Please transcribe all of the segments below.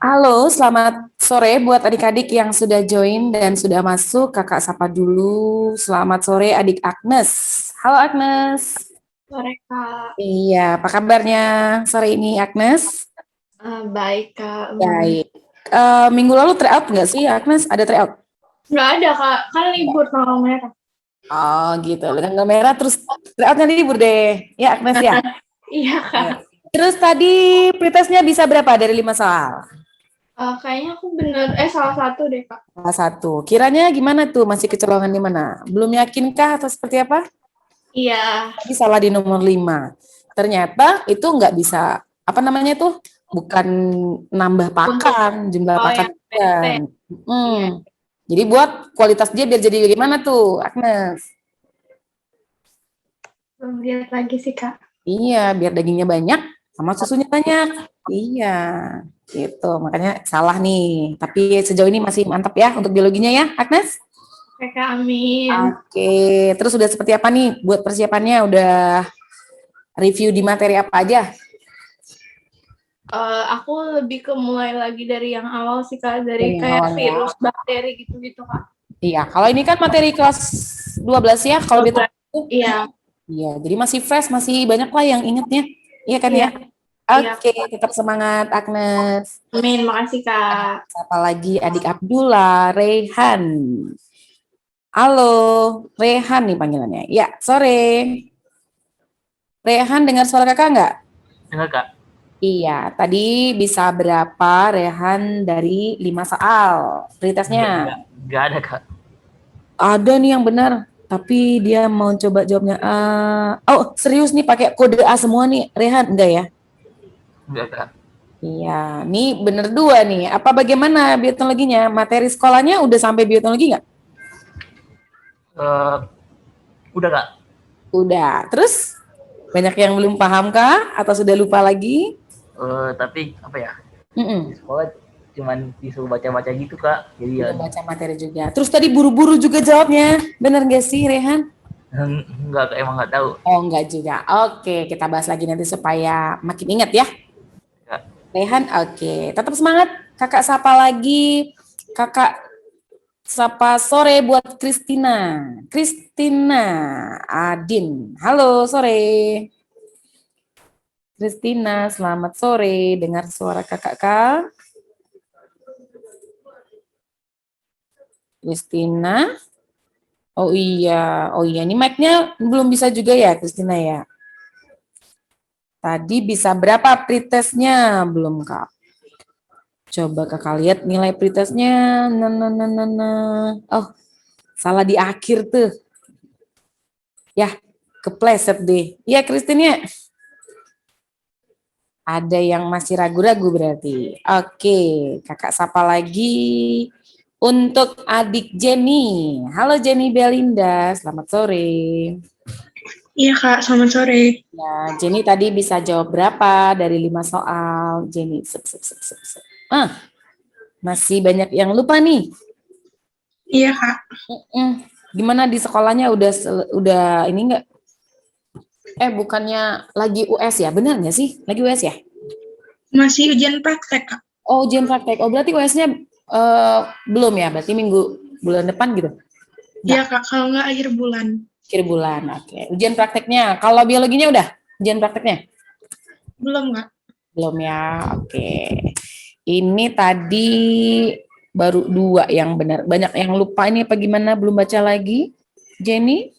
Halo, selamat sore buat adik-adik yang sudah join dan sudah masuk. Kakak sapa dulu. Selamat sore adik Agnes. Halo Agnes. Sore Kak. Iya, apa kabarnya sore ini Agnes? Baik Kak. Baik. Minggu lalu tryout nggak sih Agnes? Ada tryout? Nggak ada Kak, kan Nggak. libur tanggal merah. Oh gitu, tanggal merah terus tryoutnya libur deh. Ya Agnes ya? Iya Iya. Kak. Terus tadi pretestnya bisa berapa dari 5 soal? Kayaknya aku bener, salah satu deh Kak. Salah satu. Kiranya gimana tuh? Masih kecolongan di mana? Belum yakinkah atau seperti apa? Iya, Tadi salah di nomor 5. Ternyata itu nggak bisa, apa namanya tuh, bukan nambah untuk pakan, jumlah pakan yang PT. bukan. Iya, Jadi buat kualitas dia biar jadi bagaimana tuh, Agnes? belum lihat lagi sih Kak. Iya, biar dagingnya banyak sama susunya banyak. Iya, gitu. Makanya salah nih. Tapi sejauh ini masih mantap ya untuk biologinya ya, Agnes? Oke Kak, amin. Oke, terus udah seperti apa nih buat persiapannya? Udah review di materi apa aja? Aku lebih ke mulai lagi dari yang awal sih Kak, dari Dari yang kayak awal ya. virus, bakteri gitu-gitu Kak. Iya, kalau ini kan materi kelas 12 ya, kalau beta 12. itu. Iya, Iya, jadi masih fresh, masih banyak lah yang ingetnya. Iya kan ya? iya, iya. Oke, tetap semangat Agnes. Amin, makasih Kak. Siapa lagi? Adik Abdullah, Rehan. Halo, Rehan nih panggilannya. Ya, sore. Rehan dengar suara kakak nggak? Enggak, Kak. Iya, tadi bisa berapa Rehan dari 5 soal? Prioritasnya. Enggak ada, Kak. Ada nih yang benar, tapi dia mau coba jawabnya A. Oh, serius nih pakai kode A semua nih, Rehan? Enggak ya? Enggak, Kak. Iya, nih bener dua nih. Apa bagaimana bioteknologinya? Materi sekolahnya udah sampai bioteknologi nggak? Eh, udah, Kak. Udah. Terus banyak yang belum paham kah? Atau sudah lupa lagi? Tapi apa ya? Di Mm-mm. sekolah cuman disuruh baca-baca gitu, Kak. Jadi ya Udah baca materi juga. Terus tadi buru-buru juga jawabnya. Bener nggak sih, Rehan? enggak, Kak, emang enggak tahu. Oh, enggak juga. Oke, kita bahas lagi nanti supaya makin ingat ya. Kak. Rehan, oke. Tetap semangat. Kakak sapa lagi. Kakak sapa sore buat Kristina. Kristina Adin. Halo, sore. Kristina, selamat sore. Dengar suara kakak kak. Kristina. Oh iya. Ini mic-nya belum bisa juga ya, Kristina ya. Tadi bisa berapa pretestnya? Belum kak. Coba kakak lihat nilai pretestnya. Nah. Oh, salah di akhir tuh. Ya, kepleset deh. Iya, Kristina. Ada yang masih ragu-ragu berarti. Oke, kakak sapa lagi untuk adik Jenny. Halo Jenny Belinda, selamat sore. Iya Kak, selamat sore. Ya, Jenny tadi bisa jawab berapa dari 5 soal? Jenny, sep. Masih banyak yang lupa nih. Iya Kak, Gimana di sekolahnya udah ini enggak? Bukannya lagi US ya? Benar nggak sih? Lagi US ya? masih ujian praktek Kak. Oh, ujian praktek. Oh, berarti US-nya belum ya? Berarti bulan depan gitu? Iya Enggak, Kak, kalau nggak akhir bulan. akhir bulan. Oke. Ujian prakteknya. Kalau biologinya udah? Ujian prakteknya? Belum Kak. Belum ya. Oke. Ini tadi baru 2 yang benar. Banyak yang lupa ini apa gimana? Belum baca lagi? Jenny?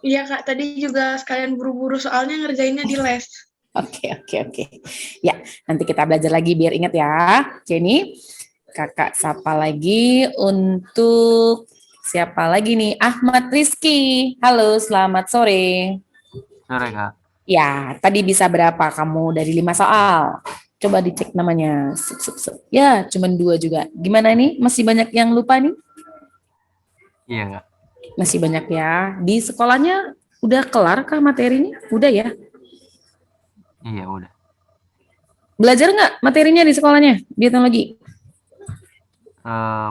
Iya Kak, tadi juga sekalian buru-buru soalnya ngerjainnya di les. Oke. Ya, nanti kita belajar lagi biar ingat ya. Jenny, kakak sapa lagi untuk siapa lagi nih? Ahmad Rizky. Halo, selamat sore. Sore, Kak. Ya, tadi bisa berapa kamu dari 5 soal? Coba dicek namanya. Ya, cuman 2 juga. Gimana nih? Masih banyak yang lupa nih? Iya, Kak. Masih banyak ya. Di sekolahnya udah kelar kah materinya? Udah ya? Iya, udah. Belajar nggak materinya di sekolahnya? Bioteknologi?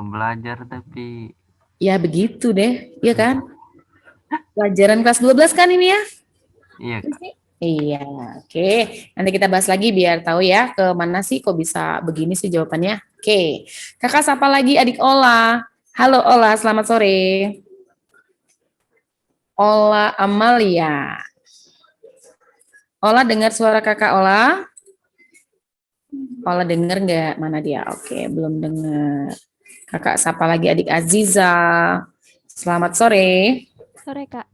Belajar tapi Ya begitu deh, ya kan? Pelajaran kelas 12 kan ini ya? iya, Kak. Iya, oke. Nanti kita bahas lagi biar tahu ya ke mana sih kok bisa begini sih jawabannya. Oke. Kakak sapa lagi adik Ola. Halo Ola, selamat sore. Ola Amalia. Ola dengar suara kakak Ola? Ola dengar nggak? Mana dia? Oke, belum dengar. Kakak sapa lagi adik Aziza. Selamat sore. Sore, Kak.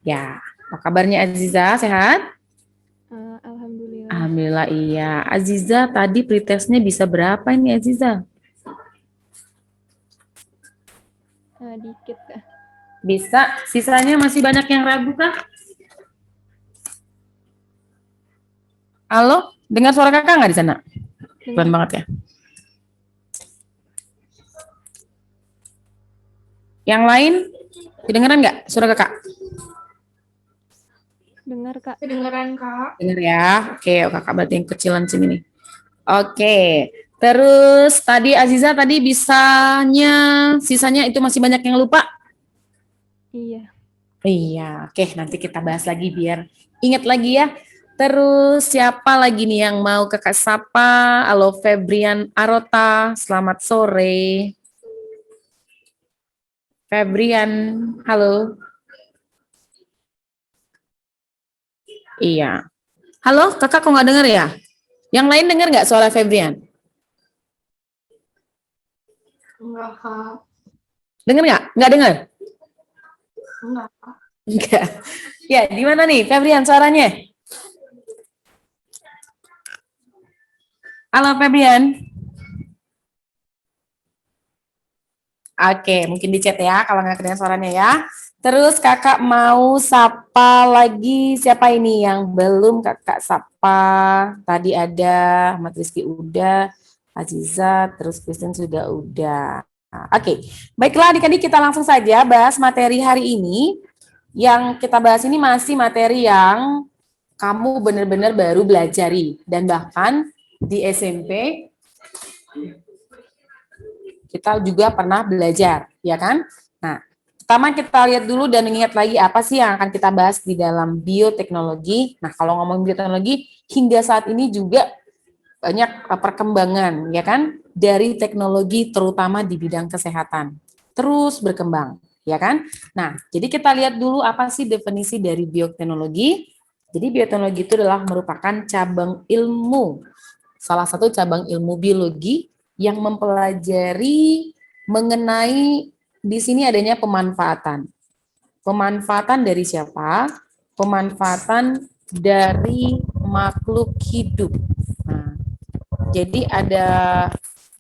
Ya, apa kabarnya Aziza? Sehat? Alhamdulillah. Alhamdulillah iya. Aziza tadi pretestnya bisa berapa ini Aziza? Dikit, Kak. Bisa. Sisanya masih banyak yang ragu kah? Halo? Dengar suara kakak nggak di sana? Pelan Dengar, banget ya. Yang lain? Kedengeran nggak suara kakak? dengar, Kak. Kedengeran, Kak. Dengar ya. Oke, kakak berarti yang kecilan sini nih. Oke. Terus tadi Aziza tadi bisanya, sisanya itu masih banyak yang lupa? Iya. Iya, oke nanti kita bahas lagi biar ingat lagi ya. Terus siapa lagi nih yang mau kakak sapa? Halo Febrian Arota, selamat sore. Febrian, halo. Iya. Halo, kakak kok nggak denger ya? Yang lain denger nggak suara Febrian? Enggak, Kak. Denger nggak? Nggak denger? Enggak, Kak. Enggak. Ya, di mana nih Febrian suaranya? Halo Febrian. Oke, mungkin di chat ya kalau nggak kedengar suaranya ya. Terus kakak mau sapa lagi siapa ini yang belum kakak sapa? Tadi ada Ahmad Rizky udah, Aziza, terus Kristen sudah udah. Oke, baiklah adik-adik kita langsung saja bahas materi hari ini. Yang kita bahas ini masih materi yang kamu benar-benar baru belajari dan bahkan di SMP kita juga pernah belajar, ya kan? Nah, pertama kita lihat dulu dan ingat lagi apa sih yang akan kita bahas di dalam bioteknologi. Nah, kalau ngomong bioteknologi, hingga saat ini juga banyak perkembangan, ya kan? Dari teknologi terutama di bidang kesehatan. Terus berkembang, ya kan? Nah, jadi kita lihat dulu apa sih definisi dari bioteknologi. Jadi bioteknologi itu adalah merupakan cabang ilmu, salah satu cabang ilmu biologi yang mempelajari mengenai di sini adanya pemanfaatan. Pemanfaatan dari siapa? Pemanfaatan dari makhluk hidup. Nah, jadi ada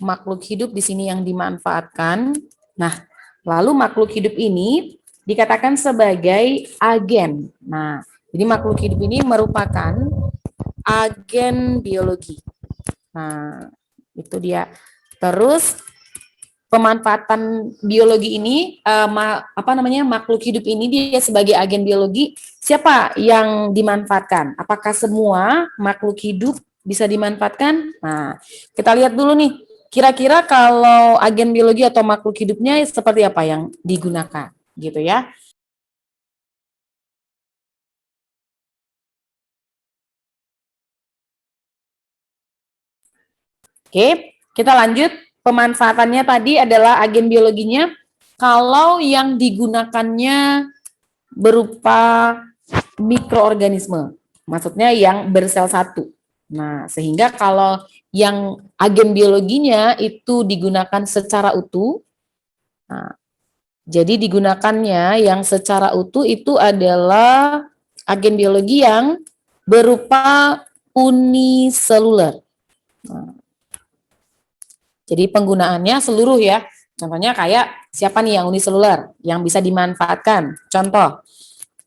makhluk hidup di sini yang dimanfaatkan. Nah, lalu makhluk hidup ini dikatakan sebagai agen. Nah, jadi makhluk hidup ini merupakan agen biologi. Nah, itu dia. Terus pemanfaatan biologi ini makhluk hidup ini dia sebagai agen biologi siapa yang dimanfaatkan? Apakah semua makhluk hidup bisa dimanfaatkan? Nah, kita lihat dulu nih. Kira-kira kalau agen biologi atau makhluk hidupnya seperti apa yang digunakan gitu ya. Oke, kita lanjut. Pemanfaatannya tadi adalah agen biologinya. Kalau yang digunakannya berupa mikroorganisme, maksudnya yang bersel satu. Nah, sehingga kalau yang agen biologinya itu digunakan secara utuh, nah, jadi digunakannya yang secara utuh itu adalah agen biologi yang berupa uniseluler. Nah, jadi penggunaannya seluruh ya. Contohnya kayak siapa nih yang uniseluler yang bisa dimanfaatkan?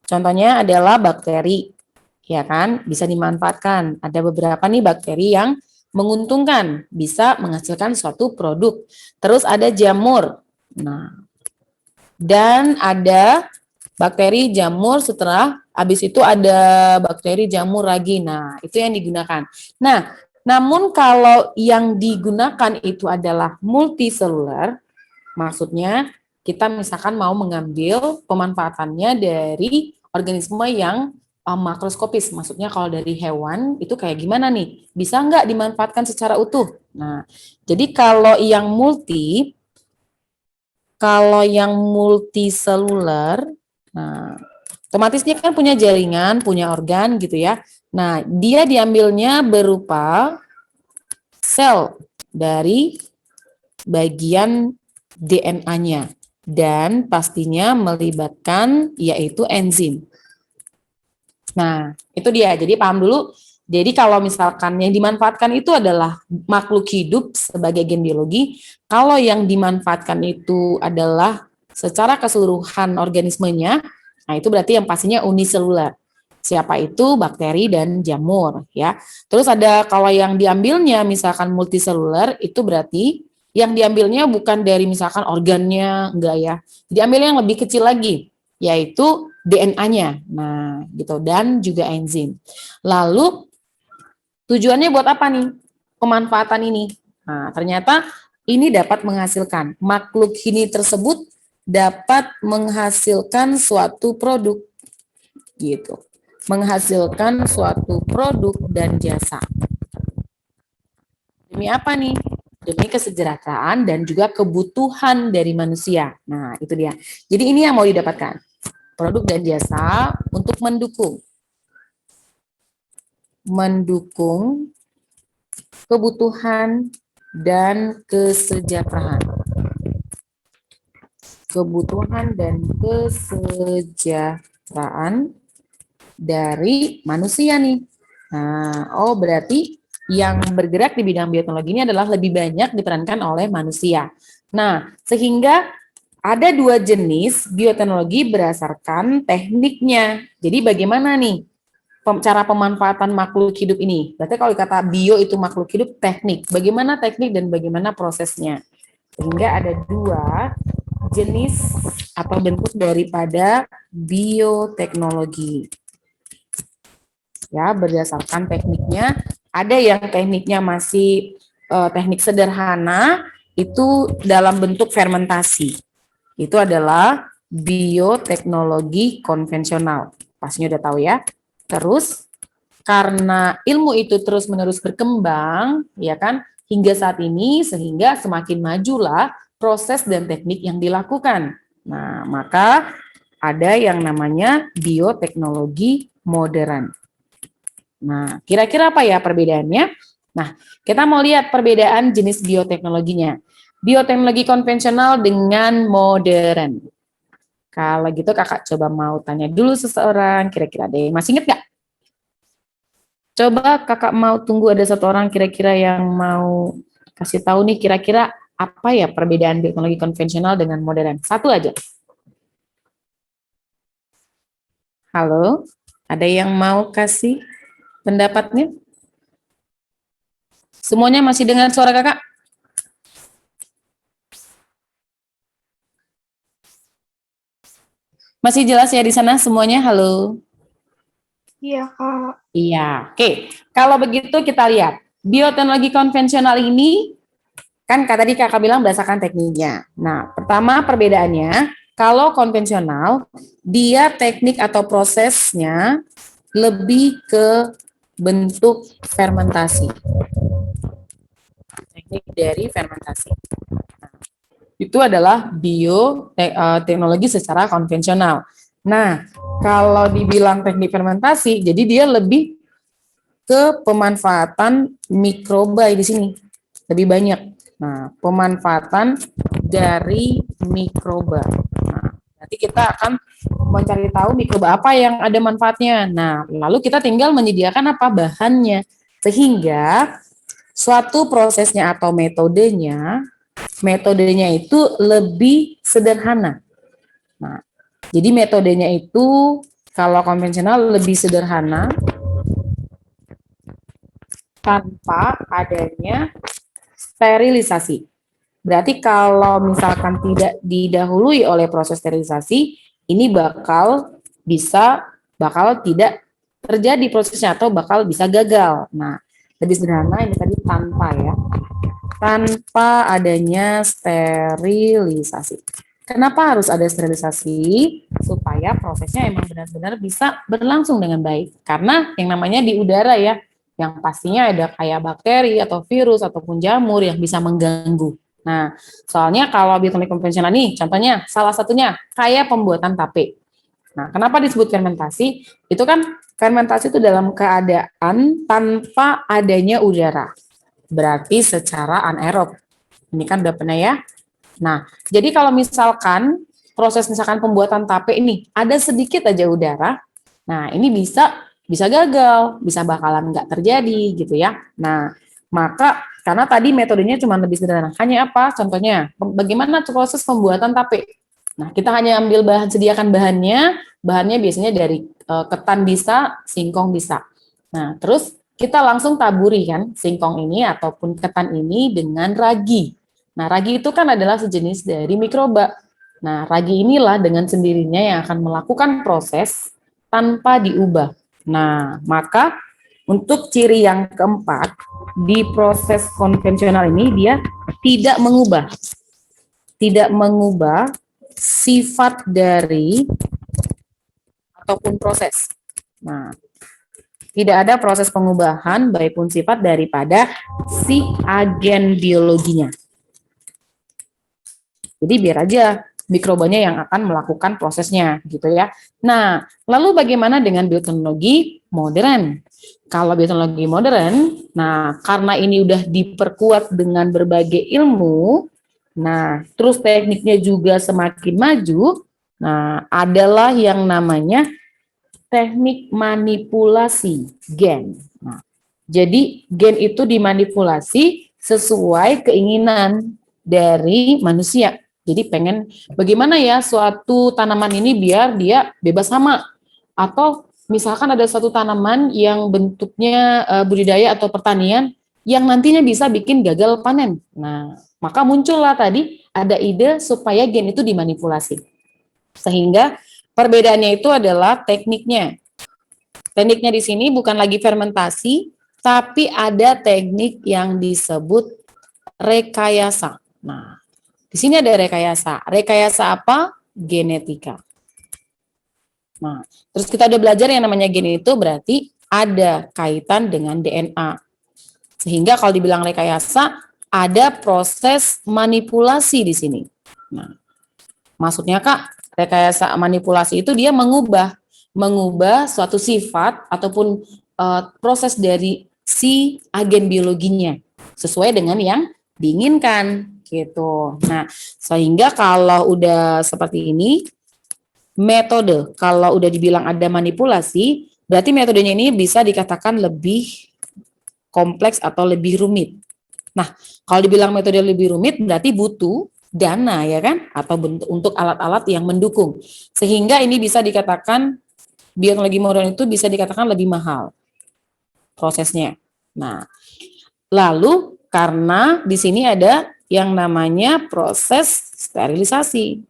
Contohnya adalah bakteri, ya kan? Bisa dimanfaatkan. Ada beberapa nih bakteri yang menguntungkan, bisa menghasilkan suatu produk. Terus ada jamur. Nah, dan ada bakteri jamur setelah habis itu ada bakteri jamur lagi. Nah, itu yang digunakan. Nah, namun kalau yang digunakan itu adalah multiseluler, maksudnya kita misalkan mau mengambil pemanfaatannya dari organisme yang makroskopis, maksudnya kalau dari hewan itu kayak gimana nih? Bisa nggak dimanfaatkan secara utuh? Nah, jadi kalau yang multiseluler, nah, otomatis dia kan punya jaringan, punya organ gitu ya. Nah, dia diambilnya berupa sel dari bagian DNA-nya dan pastinya melibatkan yaitu enzim. Nah, itu dia. Jadi paham dulu. Jadi kalau misalkan yang dimanfaatkan itu adalah makhluk hidup sebagai gen biologi, kalau yang dimanfaatkan itu adalah secara keseluruhan organismenya, nah itu berarti yang pastinya uniseluler. Siapa itu? Bakteri dan jamur, ya. Terus ada kalau yang diambilnya misalkan multiseluler, itu berarti yang diambilnya bukan dari misalkan organnya, enggak ya. Diambilnya yang lebih kecil lagi, yaitu DNA-nya. Nah, gitu, dan juga enzim. Lalu tujuannya buat apa nih pemanfaatan ini? Nah, ternyata ini dapat menghasilkan makhluk ini tersebut dapat menghasilkan suatu produk gitu. Menghasilkan suatu produk dan jasa. Demi apa nih? Demi kesejahteraan dan juga kebutuhan dari manusia. Nah, itu dia. Jadi ini yang mau didapatkan. Produk dan jasa untuk mendukung kebutuhan dan kesejahteraan. Kebutuhan dan kesejahteraan dari manusia nih. Nah, berarti yang bergerak di bidang bioteknologi ini adalah lebih banyak diperankan oleh manusia. Nah, sehingga ada dua jenis bioteknologi berdasarkan tekniknya. Jadi bagaimana nih cara pemanfaatan makhluk hidup ini? Berarti kalau kata bio itu makhluk hidup, teknik. Bagaimana teknik dan bagaimana prosesnya? Sehingga ada dua jenis atau bentuk daripada bioteknologi. Ya, berdasarkan tekniknya, ada yang tekniknya masih teknik sederhana, itu dalam bentuk fermentasi. Itu adalah bioteknologi konvensional. Pastinya udah tahu ya. Terus karena ilmu itu terus-menerus berkembang, ya kan, hingga saat ini sehingga semakin majulah proses dan teknik yang dilakukan. Nah, maka ada yang namanya bioteknologi modern. Nah, kira-kira apa ya perbedaannya? Nah, kita mau lihat perbedaan jenis bioteknologinya. Bioteknologi konvensional dengan modern. Kalau gitu kakak coba mau tanya dulu seseorang, kira-kira ada yang masih ingat nggak? Coba kakak mau tunggu ada satu orang kira-kira yang mau kasih tahu nih kira-kira apa ya perbedaan bioteknologi konvensional dengan modern. Satu aja. Halo, ada yang mau kasih pendapatnya? Semuanya masih dengar suara kakak? Masih jelas ya di sana semuanya? Halo? Iya, Kak. Iya, oke. Kalau begitu kita lihat. Bioteknologi konvensional ini, kan tadi kakak bilang berdasarkan tekniknya. Nah, pertama perbedaannya, kalau konvensional, dia teknik atau prosesnya lebih ke bentuk fermentasi. Teknik dari fermentasi. Itu adalah bioteknologi secara konvensional. Nah, kalau dibilang teknik fermentasi, jadi dia lebih ke pemanfaatan mikroba di sini. Lebih banyak. Nah, pemanfaatan dari mikroba. Nah, nanti kita akan mencari tahu mikroba apa yang ada manfaatnya. Nah, lalu kita tinggal menyediakan apa bahannya. Sehingga suatu prosesnya atau metodenya itu lebih sederhana. Nah, jadi metodenya itu kalau konvensional lebih sederhana tanpa adanya sterilisasi. Berarti kalau misalkan tidak didahului oleh proses sterilisasi, ini bakal tidak terjadi prosesnya atau bakal bisa gagal. Nah, lebih sederhana ini tadi tanpa ya. Tanpa adanya sterilisasi. Kenapa harus ada sterilisasi? Supaya supaya prosesnya emang benar-benar bisa berlangsung dengan baik. Karena yang namanya di udara ya, yang pastinya ada kayak bakteri atau virus ataupun jamur yang bisa mengganggu. Nah, soalnya kalau bioteknik konvensional nih, contohnya salah satunya kayak pembuatan tape. Nah, kenapa disebut fermentasi? Itu kan fermentasi itu dalam keadaan tanpa adanya udara. Berarti secara anaerob. Ini kan udah pernah ya. Nah, jadi kalau misalkan proses misalkan pembuatan tape ini ada sedikit aja udara, nah ini bisa gagal, bisa bakalan nggak terjadi gitu ya. Nah, maka karena tadi metodenya cuma lebih sederhana. Hanya apa? Contohnya, bagaimana proses pembuatan tape? Nah, kita hanya ambil sediakan bahannya biasanya dari ketan bisa, singkong bisa. Nah, terus kita langsung taburi kan singkong ini ataupun ketan ini dengan ragi. Nah, ragi itu kan adalah sejenis dari mikroba. Nah, ragi inilah dengan sendirinya yang akan melakukan proses tanpa diubah. Nah, maka untuk ciri yang keempat, di proses konvensional ini dia tidak mengubah sifat dari ataupun proses. Nah, tidak ada proses pengubahan baik pun sifat daripada si agen biologinya. Jadi biar aja mikrobanya yang akan melakukan prosesnya gitu ya. Nah, lalu bagaimana dengan bioteknologi modern? Kalau bioteknologi modern, nah karena ini udah diperkuat dengan berbagai ilmu, nah terus tekniknya juga semakin maju, nah adalah yang namanya teknik manipulasi gen. Nah, jadi gen itu dimanipulasi sesuai keinginan dari manusia. Jadi pengen bagaimana ya suatu tanaman ini biar dia bebas hama, atau misalkan ada suatu tanaman yang bentuknya budidaya atau pertanian yang nantinya bisa bikin gagal panen. Nah, maka muncullah tadi ada ide supaya gen itu dimanipulasi. Sehingga perbedaannya itu adalah tekniknya. Tekniknya di sini bukan lagi fermentasi, tapi ada teknik yang disebut rekayasa. Nah, di sini ada rekayasa. Rekayasa apa? Genetika. Nah, terus kita udah belajar yang namanya gen itu berarti ada kaitan dengan DNA. Sehingga kalau dibilang rekayasa, ada proses manipulasi di sini. Nah, maksudnya Kak, rekayasa manipulasi itu dia mengubah suatu sifat ataupun proses dari si agen biologinya sesuai dengan yang diinginkan gitu. Nah, sehingga kalau udah seperti ini, metode kalau udah dibilang ada manipulasi, berarti metodenya ini bisa dikatakan lebih kompleks atau lebih rumit. Nah, kalau dibilang metode lebih rumit berarti butuh dana ya kan, atau untuk alat-alat yang mendukung. Sehingga ini bisa dikatakan bioteknologi modern itu bisa dikatakan lebih mahal prosesnya. Nah, lalu karena di sini ada yang namanya proses sterilisasi.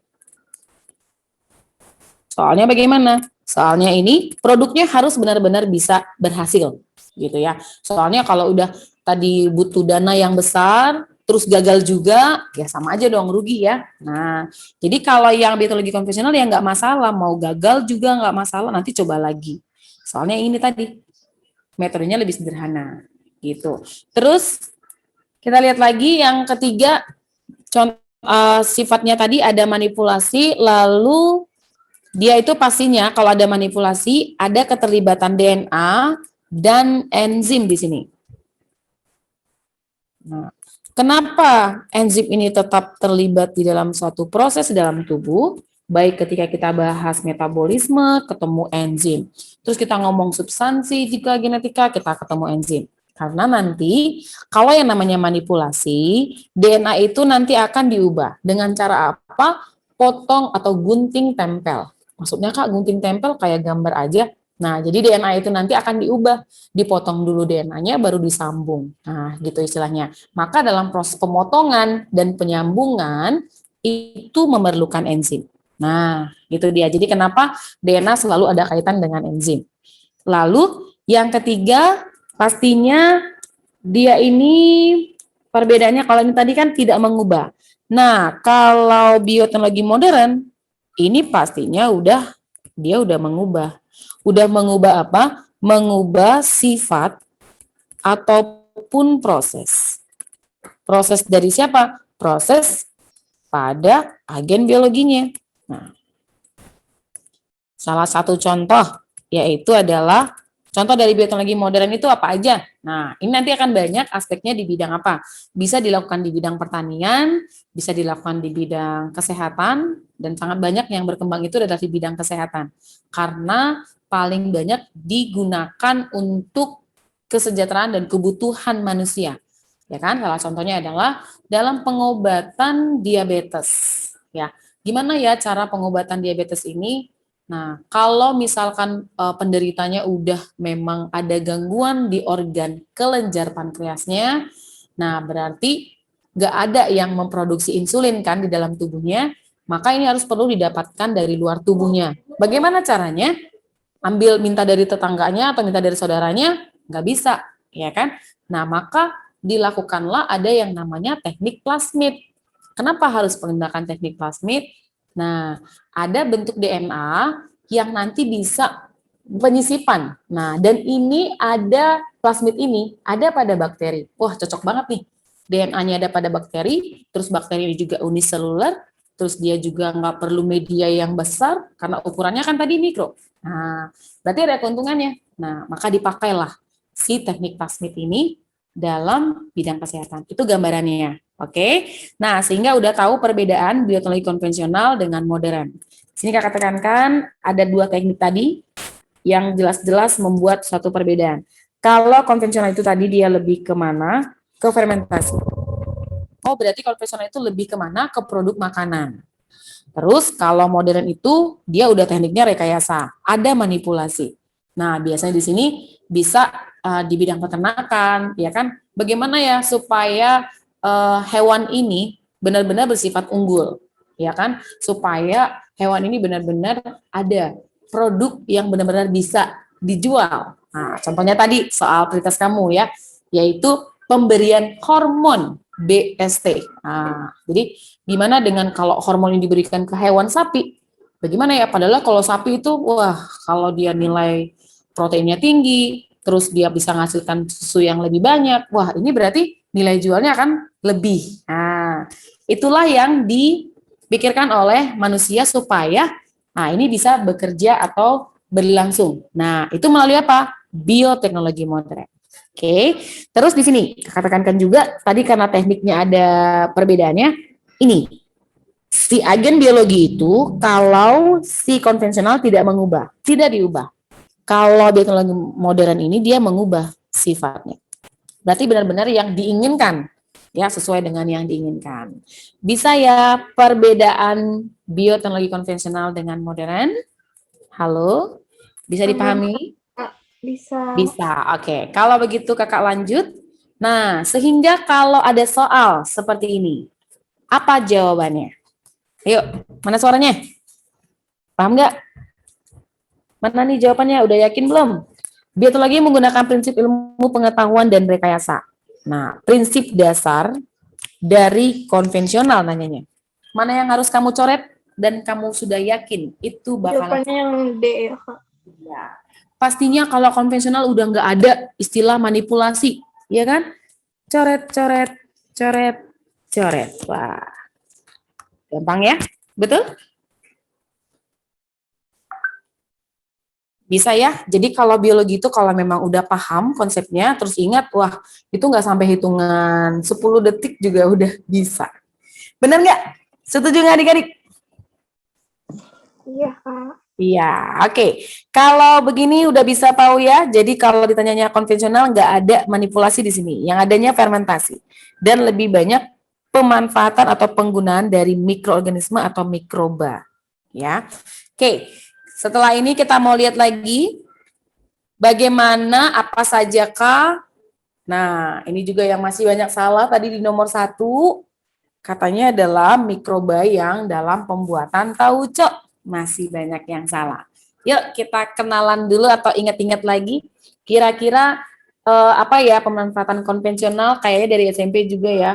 Soalnya bagaimana? Soalnya ini produknya harus benar-benar bisa berhasil gitu ya. Soalnya kalau udah tadi butuh dana yang besar, terus gagal juga, ya sama aja dong, rugi ya. Nah, jadi kalau yang bioteknologi konvensional ya nggak masalah, mau gagal juga nggak masalah, nanti coba lagi. Soalnya ini tadi, metodenya lebih sederhana, gitu. Terus, kita lihat lagi yang ketiga, sifatnya tadi ada manipulasi, lalu dia itu pastinya kalau ada manipulasi, ada keterlibatan DNA dan enzim di sini. Nah, kenapa enzim ini tetap terlibat di dalam suatu proses dalam tubuh? Baik ketika kita bahas metabolisme, ketemu enzim. Terus kita ngomong substansi juga genetika, kita ketemu enzim. Karena nanti kalau yang namanya manipulasi, DNA itu nanti akan diubah. Dengan cara apa? Potong atau gunting tempel. Maksudnya Kak, gunting tempel kayak gambar aja. Nah, jadi DNA itu nanti akan diubah, dipotong dulu DNA-nya baru disambung. Nah, gitu istilahnya. Maka dalam proses pemotongan dan penyambungan itu memerlukan enzim. Nah, gitu dia. Jadi kenapa DNA selalu ada kaitan dengan enzim. Lalu yang ketiga, pastinya dia ini perbedaannya kalau ini tadi kan tidak mengubah. Nah, kalau bioteknologi modern ini pastinya udah Dia udah mengubah. Udah mengubah apa? Mengubah sifat ataupun proses. Proses dari siapa? Proses pada agen biologinya. Nah, salah satu contoh yaitu adalah contoh dari bioteknologi modern itu apa aja? Nah, ini nanti akan banyak aspeknya di bidang apa? Bisa dilakukan di bidang pertanian, bisa dilakukan di bidang kesehatan, dan sangat banyak yang berkembang itu adalah di bidang kesehatan. Karena paling banyak digunakan untuk kesejahteraan dan kebutuhan manusia. Ya kan? Salah contohnya adalah dalam pengobatan diabetes. Ya, gimana ya cara pengobatan diabetes ini? Nah, kalau misalkan penderitanya udah memang ada gangguan di organ kelenjar pankreasnya, nah berarti nggak ada yang memproduksi insulin kan di dalam tubuhnya, maka ini harus perlu didapatkan dari luar tubuhnya. Bagaimana caranya? Ambil minta dari tetangganya atau minta dari saudaranya? Nggak bisa, ya kan? Nah, maka dilakukanlah ada yang namanya teknik plasmid. Kenapa harus menggunakan teknik plasmid? Nah, ada bentuk DNA yang nanti bisa penyisipan. Nah, dan ini ada plasmid ini ada pada bakteri. Wah, cocok banget nih. DNA-nya ada pada bakteri, terus bakteri ini juga uniseluler, terus dia juga nggak perlu media yang besar karena ukurannya kan tadi mikro. Nah, berarti ada keuntungannya. Nah, maka dipakailah si teknik plasmid ini dalam bidang kesehatan. Itu gambarannya. Oke, nah sehingga udah tahu perbedaan bioteknologi konvensional dengan modern. Sini kakak tekankan ada dua teknik tadi yang jelas-jelas membuat suatu perbedaan. Kalau konvensional itu tadi dia lebih kemana? Ke fermentasi. Oh berarti konvensional itu lebih kemana? Ke produk makanan. Terus kalau modern itu dia udah tekniknya rekayasa, ada manipulasi. Nah biasanya di sini bisa di bidang peternakan, ya kan? Bagaimana ya supaya hewan ini benar-benar bersifat unggul, ya kan? Supaya hewan ini benar-benar ada produk yang benar-benar bisa dijual. Nah, contohnya tadi soal prioritas kamu ya, yaitu pemberian hormon BST. Nah, jadi gimana dengan kalau hormon ini diberikan ke hewan sapi? Bagaimana ya? Padahal kalau sapi itu, wah, kalau dia nilai proteinnya tinggi, terus dia bisa menghasilkan susu yang lebih banyak, wah ini berarti nilai jualnya akan lebih. Nah, itulah yang dipikirkan oleh manusia supaya nah ini bisa bekerja atau berlangsung. Nah, itu melalui apa? Bioteknologi modern. Oke. Terus di sini katakan juga tadi karena tekniknya ada perbedaannya. Ini si agen biologi itu kalau si konvensional tidak mengubah, tidak diubah. Kalau bioteknologi modern ini dia mengubah sifatnya. Berarti benar-benar yang diinginkan, ya sesuai dengan yang diinginkan. Bisa ya perbedaan bioteknologi konvensional dengan modern? Halo, bisa dipahami? Bisa. Bisa, oke. Kalau begitu kakak lanjut. Nah, sehingga kalau ada soal seperti ini, apa jawabannya? Ayo, mana suaranya? Paham nggak? Mana nih jawabannya? Udah yakin belum? Bioteknologi menggunakan prinsip ilmu pengetahuan dan rekayasa. Nah, prinsip dasar dari konvensional nanyanya. Mana yang harus kamu coret dan kamu sudah yakin itu bakal Jawabannya yang D ya, Kak. ya. Pastinya kalau konvensional udah nggak ada istilah manipulasi, ya kan? Coret, coret, coret, coret. Wah, gampang ya? Betul? Bisa ya. Jadi kalau biologi itu kalau memang udah paham konsepnya, terus ingat, wah itu nggak sampai hitungan 10 detik juga udah bisa. Bener nggak? Setuju nggak adik-adik? Iya, Kak. Iya, oke. Kalau begini udah bisa tahu ya. Jadi kalau ditanyanya konvensional nggak ada manipulasi di sini. Yang adanya fermentasi dan lebih banyak pemanfaatan atau penggunaan dari mikroorganisme atau mikroba. Ya, oke. Setelah ini kita mau lihat lagi bagaimana apa saja Kak. Nah, ini juga yang masih banyak salah tadi di nomor 1. Katanya adalah mikroba yang dalam pembuatan tauco. Masih banyak yang salah. Yuk kita kenalan dulu atau ingat-ingat lagi. Kira-kira apa ya pemanfaatan konvensional kayaknya dari SMP juga ya.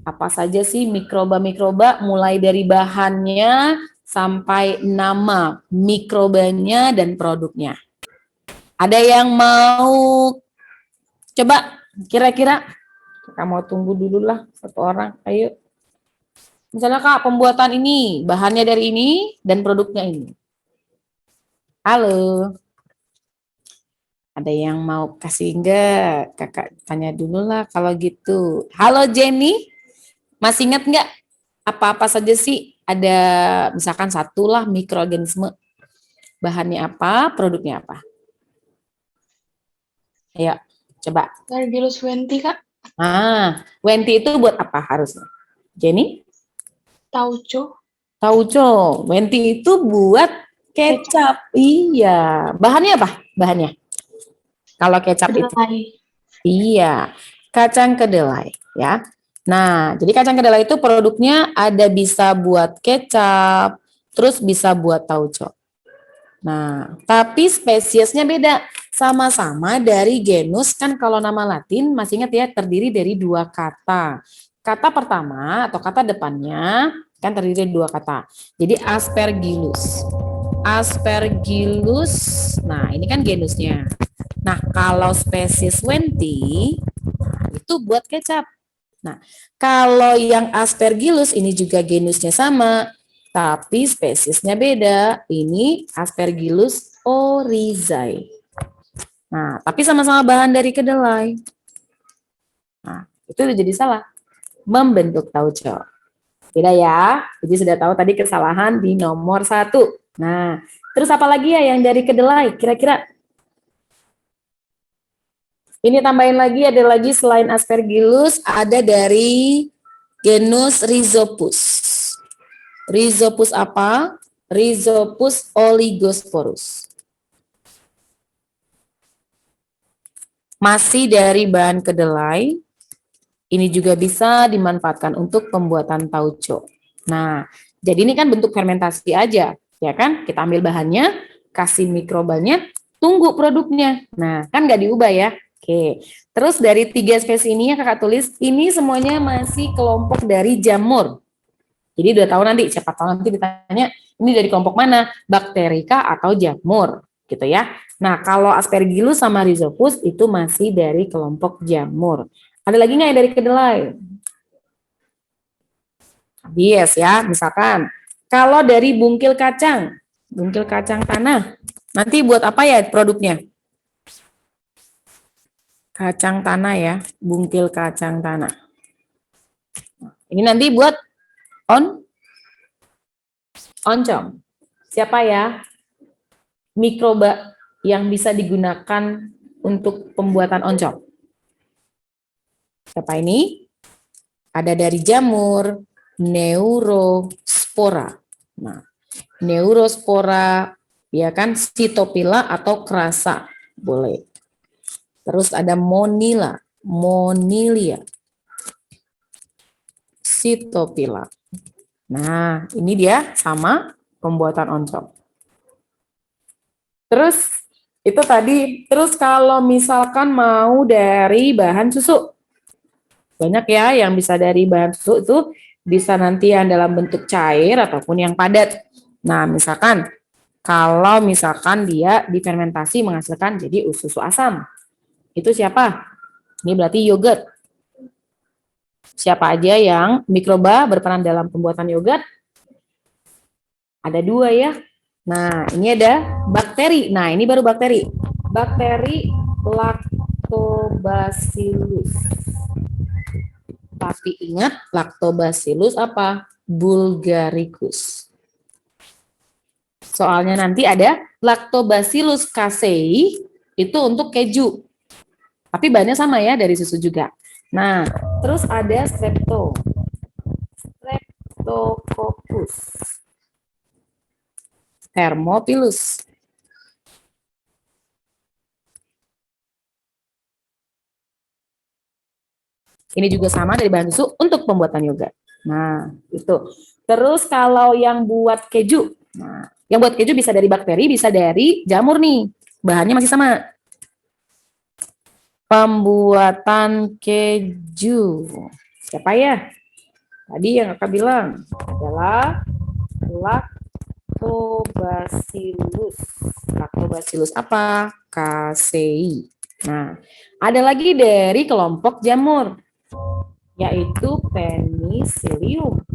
Apa saja sih mikroba-mikroba mulai dari bahannya sampai nama mikrobanya dan produknya. Ada yang mau coba kira-kira? Kita mau tunggu dulu lah satu orang. Ayo. Misalnya Kak, pembuatan ini, bahannya dari ini dan produknya ini. Halo. Ada yang mau kasih enggak? Kakak tanya dulu lah kalau gitu. Halo Jenny, masih ingat enggak apa-apa saja sih? Ada misalkan satu lah mikroorganisme. Bahannya apa, produknya apa? Ayo, coba. Aspergillus wenti, Kak. Wenti itu buat apa harusnya? Jenny? Tauco. Tauco. Wenti itu buat kecap. Iya. Bahannya apa? Bahannya? Kalau kecap itu. Kedelai. Iya, kacang kedelai ya. Nah, jadi kacang kedelai itu produknya ada bisa buat kecap, terus bisa buat tauco. Nah, tapi spesiesnya beda. Sama-sama dari genus, kan kalau nama Latin masih ingat ya, terdiri dari dua kata. Kata pertama atau kata depannya kan terdiri dari dua kata. Jadi Aspergillus. Aspergillus. Nah, ini kan genusnya. Nah, kalau spesies Wenti itu buat kecap. Nah, kalau yang Aspergillus ini juga genusnya sama, tapi spesiesnya beda. Ini Aspergillus oryzae. Nah, tapi sama-sama bahan dari kedelai. Nah, itu udah jadi salah. Membentuk tauco. Beda ya. Jadi sudah tahu tadi kesalahan di nomor 1. Nah, terus apa lagi ya yang dari kedelai? Kira-kira ini tambahin lagi, ada lagi selain Aspergillus, ada dari genus Rhizopus. Rhizopus apa? Rhizopus oligosporus. Masih dari bahan kedelai, ini juga bisa dimanfaatkan untuk pembuatan tauco. Nah, jadi ini kan bentuk fermentasi aja, ya kan? Kita ambil bahannya, kasih mikrobanya, tunggu produknya. Nah, kan nggak diubah ya. Oke, terus dari 3 spesies ini ya kakak tulis, ini semuanya masih kelompok dari jamur. Jadi udah tahu nanti, siapa tahu nanti ditanya, ini dari kelompok mana? Bakterika atau jamur, gitu ya. Nah, kalau Aspergillus sama Rhizopus itu masih dari kelompok jamur. Ada lagi nggak yang dari kedelai? Habis ya, misalkan. Kalau dari bungkil kacang tanah, nanti buat apa ya produknya? Kacang tanah ya, bungkil kacang tanah. Ini nanti buat oncom. Siapa ya? Mikroba yang bisa digunakan untuk pembuatan oncom. Siapa ini? Ada dari jamur, Neurospora. Nah, Neurospora ya kan, Sitopila atau Krasa. Boleh. Terus ada Monilia, Sitopila. Nah, ini dia sama pembuatan oncom. Terus itu tadi, terus kalau misalkan mau dari bahan susu, banyak ya yang bisa dari bahan susu itu bisa nanti yang dalam bentuk cair ataupun yang padat. Nah, misalkan kalau misalkan dia difermentasi menghasilkan jadi susu asam. Itu siapa? Ini berarti yogurt. Siapa aja yang mikroba berperan dalam pembuatan yogurt? Ada 2 ya. Nah, ini ada bakteri. Nah, ini baru bakteri. Bakteri Lactobacillus. Tapi ingat, Lactobacillus apa? Bulgaricus. Soalnya nanti ada Lactobacillus casei, itu untuk keju. Tapi bahannya sama ya, dari susu juga. Nah, terus ada Streptococcus thermophilus. Ini juga sama dari bahan susu untuk pembuatan yogurt. Nah, itu. Terus kalau yang buat keju, nah, yang buat keju bisa dari bakteri, bisa dari jamur nih. Bahannya masih sama. Pembuatan keju. Siapa ya? Tadi yang kakak bilang adalah Lactobacillus. Lactobacillus apa? Casei. Nah, ada lagi dari kelompok jamur, yaitu Penicillium.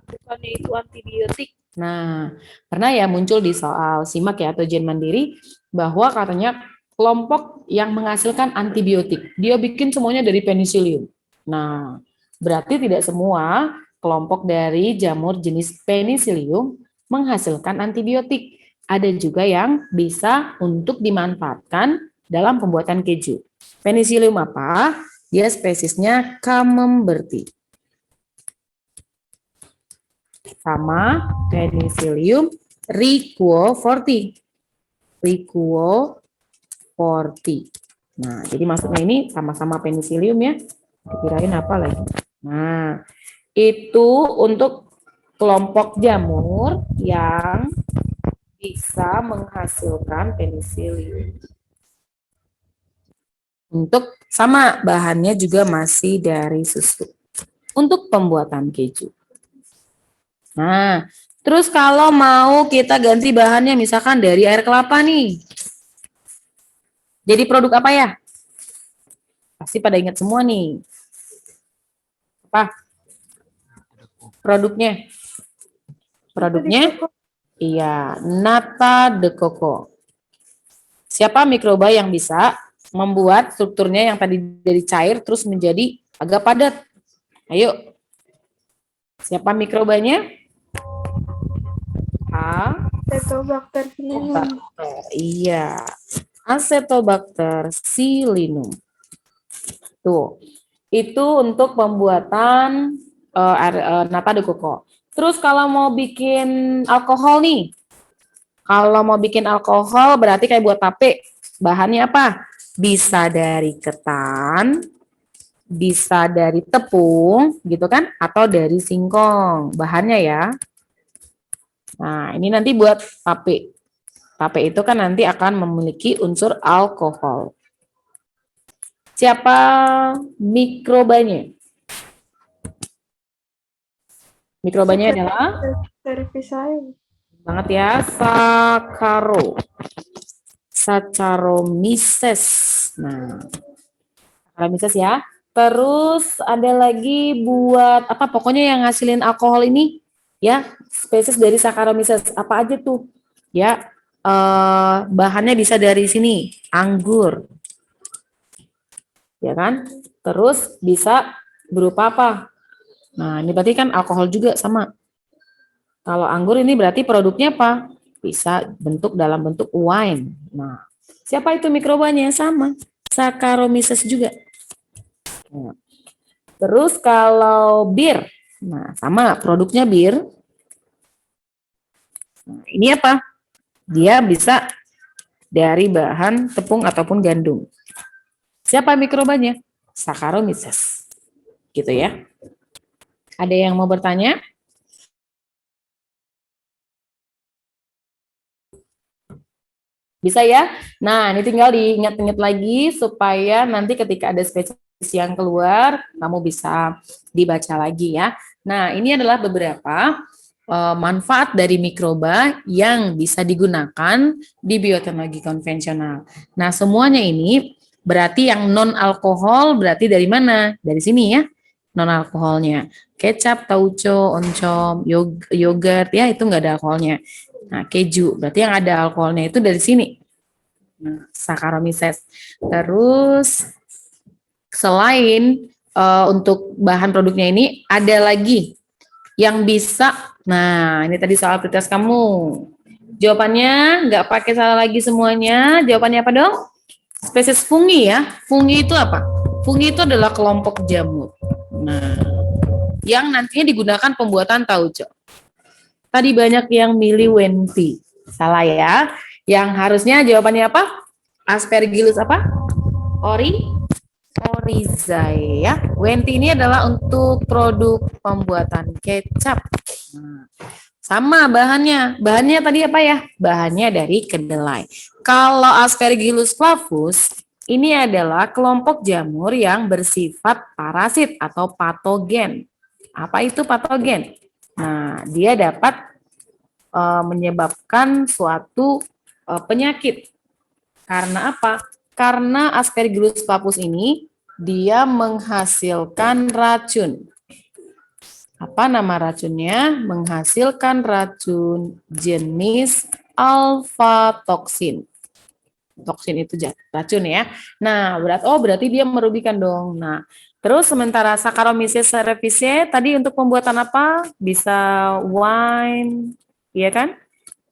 Bukannya itu antibiotik. Nah, pernah ya muncul di soal SIMAK ya atau ujian mandiri bahwa katanya kelompok yang menghasilkan antibiotik, dia bikin semuanya dari penicillium. Nah, berarti tidak semua kelompok dari jamur jenis penicillium menghasilkan antibiotik. Ada juga yang bisa untuk dimanfaatkan dalam pembuatan keju. Penicillium apa? Dia spesiesnya Camemberti. Sama Penicillium requoforti. Requoforti. Nah, jadi maksudnya ini sama-sama penicillium ya. Dikirain apa lagi? Nah, itu untuk kelompok jamur yang bisa menghasilkan penicillium. Untuk sama bahannya juga masih dari susu. Untuk pembuatan keju. Nah, terus kalau mau kita ganti bahannya misalkan dari air kelapa nih. Jadi produk apa ya? Pasti pada ingat semua nih. Apa? Produknya? Produknya? Iya, nata de coco. Siapa mikroba yang bisa membuat strukturnya yang tadi dari cair terus menjadi agak padat? Ayo. Siapa mikrobanya? Acetobacter pseudomonas. Iya, Acetobacter pseudomonas. Tuh, itu untuk pembuatan nata de coco. Terus kalau mau bikin alkohol nih, kalau mau bikin alkohol berarti kayak buat tape, bahannya apa? Bisa dari ketan, bisa dari tepung, gitu kan? Atau dari singkong, bahannya ya. Nah, ini nanti buat tape. Tape itu kan nanti akan memiliki unsur alkohol. Siapa mikrobanya? Mikrobanya adalah Cerevisiae. banget ya, Saccharomyces. Nah, Saccharomyces ya. Terus ada lagi buat apa? Pokoknya yang ngasilin alkohol ini ya, spesies dari Saccharomyces. Apa aja tuh? Ya, bahannya bisa dari sini, anggur. Ya kan? Terus bisa berupa apa? Nah, ini berarti kan alkohol juga sama. Kalau anggur ini berarti produknya apa? Bisa dalam bentuk wine. Nah, siapa itu mikrobanya? Sama, Saccharomyces juga. Nah, terus kalau bir, nah sama produknya bir. Nah, ini apa? Dia bisa dari bahan tepung ataupun gandum. Siapa mikrobanya? Saccharomyces. Gitu ya. Ada yang mau bertanya? Bisa ya? Nah, ini tinggal diingat-ingat lagi supaya nanti ketika ada spesies yang keluar, kamu bisa dibaca lagi ya. Nah, ini adalah beberapa manfaat dari mikroba yang bisa digunakan di bioteknologi konvensional. Nah, semuanya ini berarti yang non-alkohol berarti dari mana? Dari sini ya, non-alkoholnya. Kecap, tauco, oncom, yogurt, ya itu nggak ada alkoholnya. Nah, keju, berarti yang ada alkoholnya itu dari sini. Nah, Saccharomyces. Terus, selain untuk bahan produknya ini, ada lagi yang bisa, nah ini tadi soal prioritas kamu. Jawabannya nggak pakai salah lagi semuanya. Jawabannya apa dong? Spesies fungi ya. Fungi itu apa? Fungi itu adalah kelompok jamur. Nah, yang nantinya digunakan pembuatan tauco. Tadi banyak yang milih Wenti. Salah ya. Yang harusnya jawabannya apa? Aspergillus apa? Oryzae ya. Wenti ini adalah untuk produk pembuatan kecap. Nah, sama bahannya. Bahannya tadi apa ya? Bahannya dari kedelai. Kalau Aspergillus flavus ini adalah kelompok jamur yang bersifat parasit atau patogen. Apa itu patogen? Nah, dia dapat menyebabkan suatu penyakit. Karena apa? Karena Aspergillus flavus ini dia menghasilkan racun. Apa nama racunnya? Menghasilkan racun jenis alfa toksin. Toksin itu racun ya. Nah, berarti dia merugikan dong. Nah, terus sementara Saccharomyces cerevisiae tadi untuk pembuatan apa? Bisa wine, iya kan?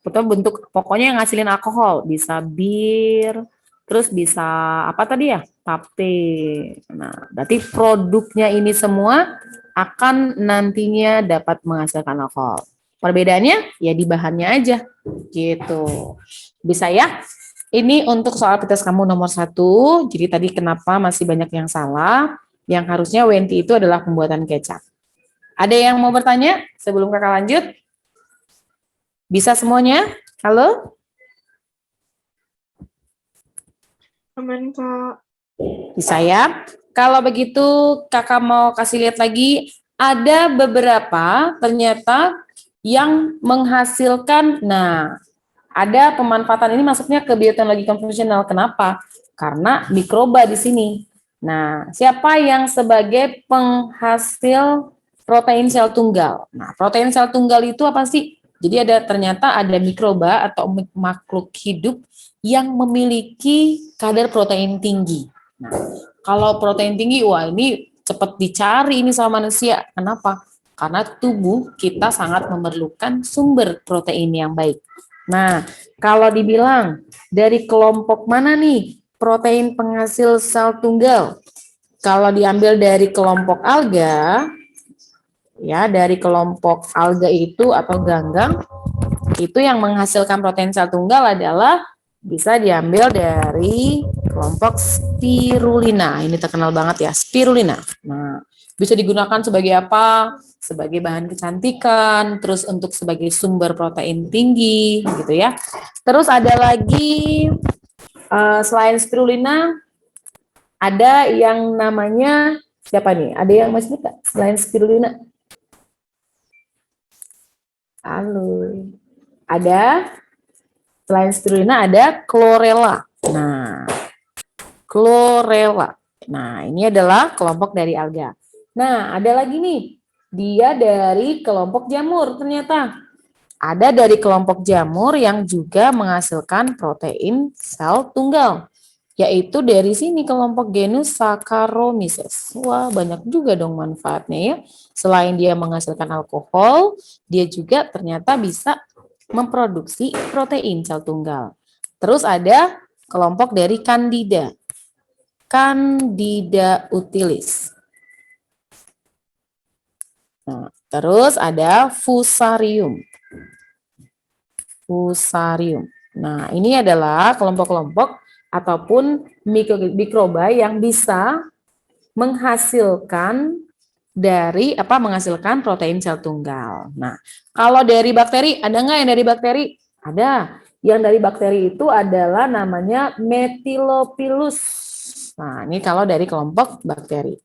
Atau bentuk pokoknya yang ngasilin alkohol, bisa bir, terus bisa apa tadi ya? Tape. Nah, berarti produknya ini semua akan nantinya dapat menghasilkan alkohol. Perbedaannya ya di bahannya aja, gitu. Bisa ya? Ini untuk soal pretest kamu nomor 1. Jadi tadi kenapa masih banyak yang salah? Yang harusnya Wenti itu adalah pembuatan kecap. Ada yang mau bertanya sebelum kakak lanjut? Bisa semuanya? Halo? Aman, Kak. Bisa ya? Kalau begitu kakak mau kasih lihat lagi, ada beberapa ternyata yang menghasilkan, nah ada pemanfaatan ini masuknya ke bioteknologi konvensional. Kenapa? Karena mikroba di sini. Nah, siapa yang sebagai penghasil protein sel tunggal? Nah, protein sel tunggal itu apa sih? Jadi ternyata ada mikroba atau makhluk hidup yang memiliki kadar protein tinggi. Nah, kalau protein tinggi, wah ini cepat dicari ini sama manusia. Kenapa? Karena tubuh kita sangat memerlukan sumber protein yang baik. Nah, kalau dibilang dari kelompok mana nih protein penghasil sel tunggal? Kalau diambil dari kelompok alga, ya dari kelompok alga itu atau ganggang, itu yang menghasilkan protein sel tunggal adalah bisa diambil dari kelompok spirulina. Ini terkenal banget ya, spirulina. Nah, bisa digunakan sebagai apa? Sebagai bahan kecantikan, terus untuk sebagai sumber protein tinggi, gitu ya. Terus ada lagi selain spirulina, ada yang namanya siapa nih? Ada yang masih ingat selain spirulina? Halo. Ada selain spirulina ada chlorella. Nah, chlorella. Nah, ini adalah kelompok dari alga. Nah, ada lagi nih. Dia dari kelompok jamur ternyata. Ada dari kelompok jamur yang juga menghasilkan protein sel tunggal. Yaitu dari sini kelompok genus Saccharomyces. Wah, banyak juga dong manfaatnya ya. Selain dia menghasilkan alkohol, dia juga ternyata bisa memproduksi protein sel tunggal. Terus ada kelompok dari Candida. Candida utilis. Nah, terus ada Fusarium. Fusarium. Nah, ini adalah kelompok-kelompok ataupun mikroba yang bisa menghasilkan menghasilkan protein sel tunggal. Nah, kalau dari bakteri, ada nggak yang dari bakteri? Ada. Yang dari bakteri itu adalah namanya Methylopilus. Nah, ini kalau dari kelompok bakteri.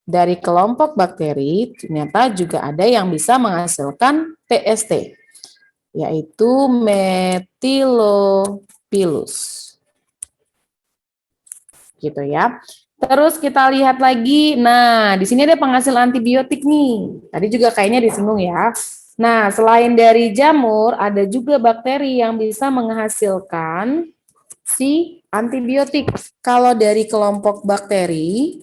Dari kelompok bakteri, ternyata juga ada yang bisa menghasilkan TST, yaitu Methylopilus. Gitu ya. Terus kita lihat lagi, nah di sini ada penghasil antibiotik nih. Tadi juga kayaknya disinggung ya. Nah, selain dari jamur, ada juga bakteri yang bisa menghasilkan si antibiotik. Kalau dari kelompok bakteri,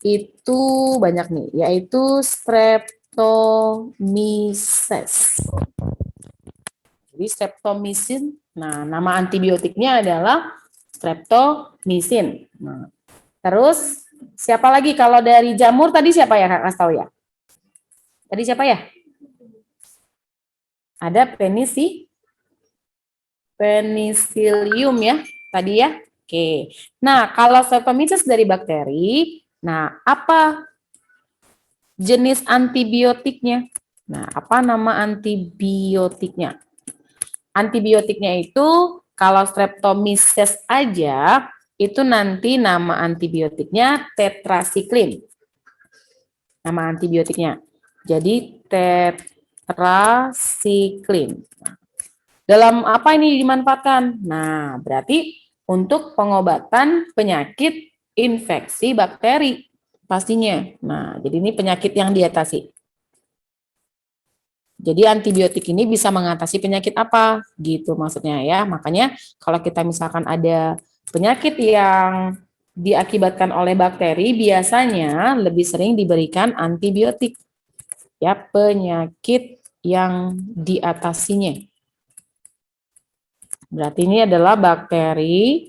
itu banyak nih, yaitu Streptomyces. Jadi streptomycin, nah nama antibiotiknya adalah streptomycin. Nah, terus siapa lagi kalau dari jamur tadi siapa ya Kak kasih tahu ya? Tadi siapa ya? Ada penicillium ya tadi ya. Oke. Nah, kalau streptomyces dari bakteri, nah apa jenis antibiotiknya? Nah, apa nama antibiotiknya? Antibiotiknya itu kalau streptomyces aja itu nanti nama antibiotiknya tetrasiklin. Nama antibiotiknya. Jadi tetrasiklin. Dalam apa ini dimanfaatkan? Nah, berarti untuk pengobatan penyakit infeksi bakteri pastinya. Nah, jadi ini penyakit yang diatasi. Jadi antibiotik ini bisa mengatasi penyakit apa? Gitu maksudnya ya. Makanya kalau kita misalkan ada penyakit yang diakibatkan oleh bakteri, biasanya lebih sering diberikan antibiotik. Ya, penyakit yang diatasinya. Berarti ini adalah bakteri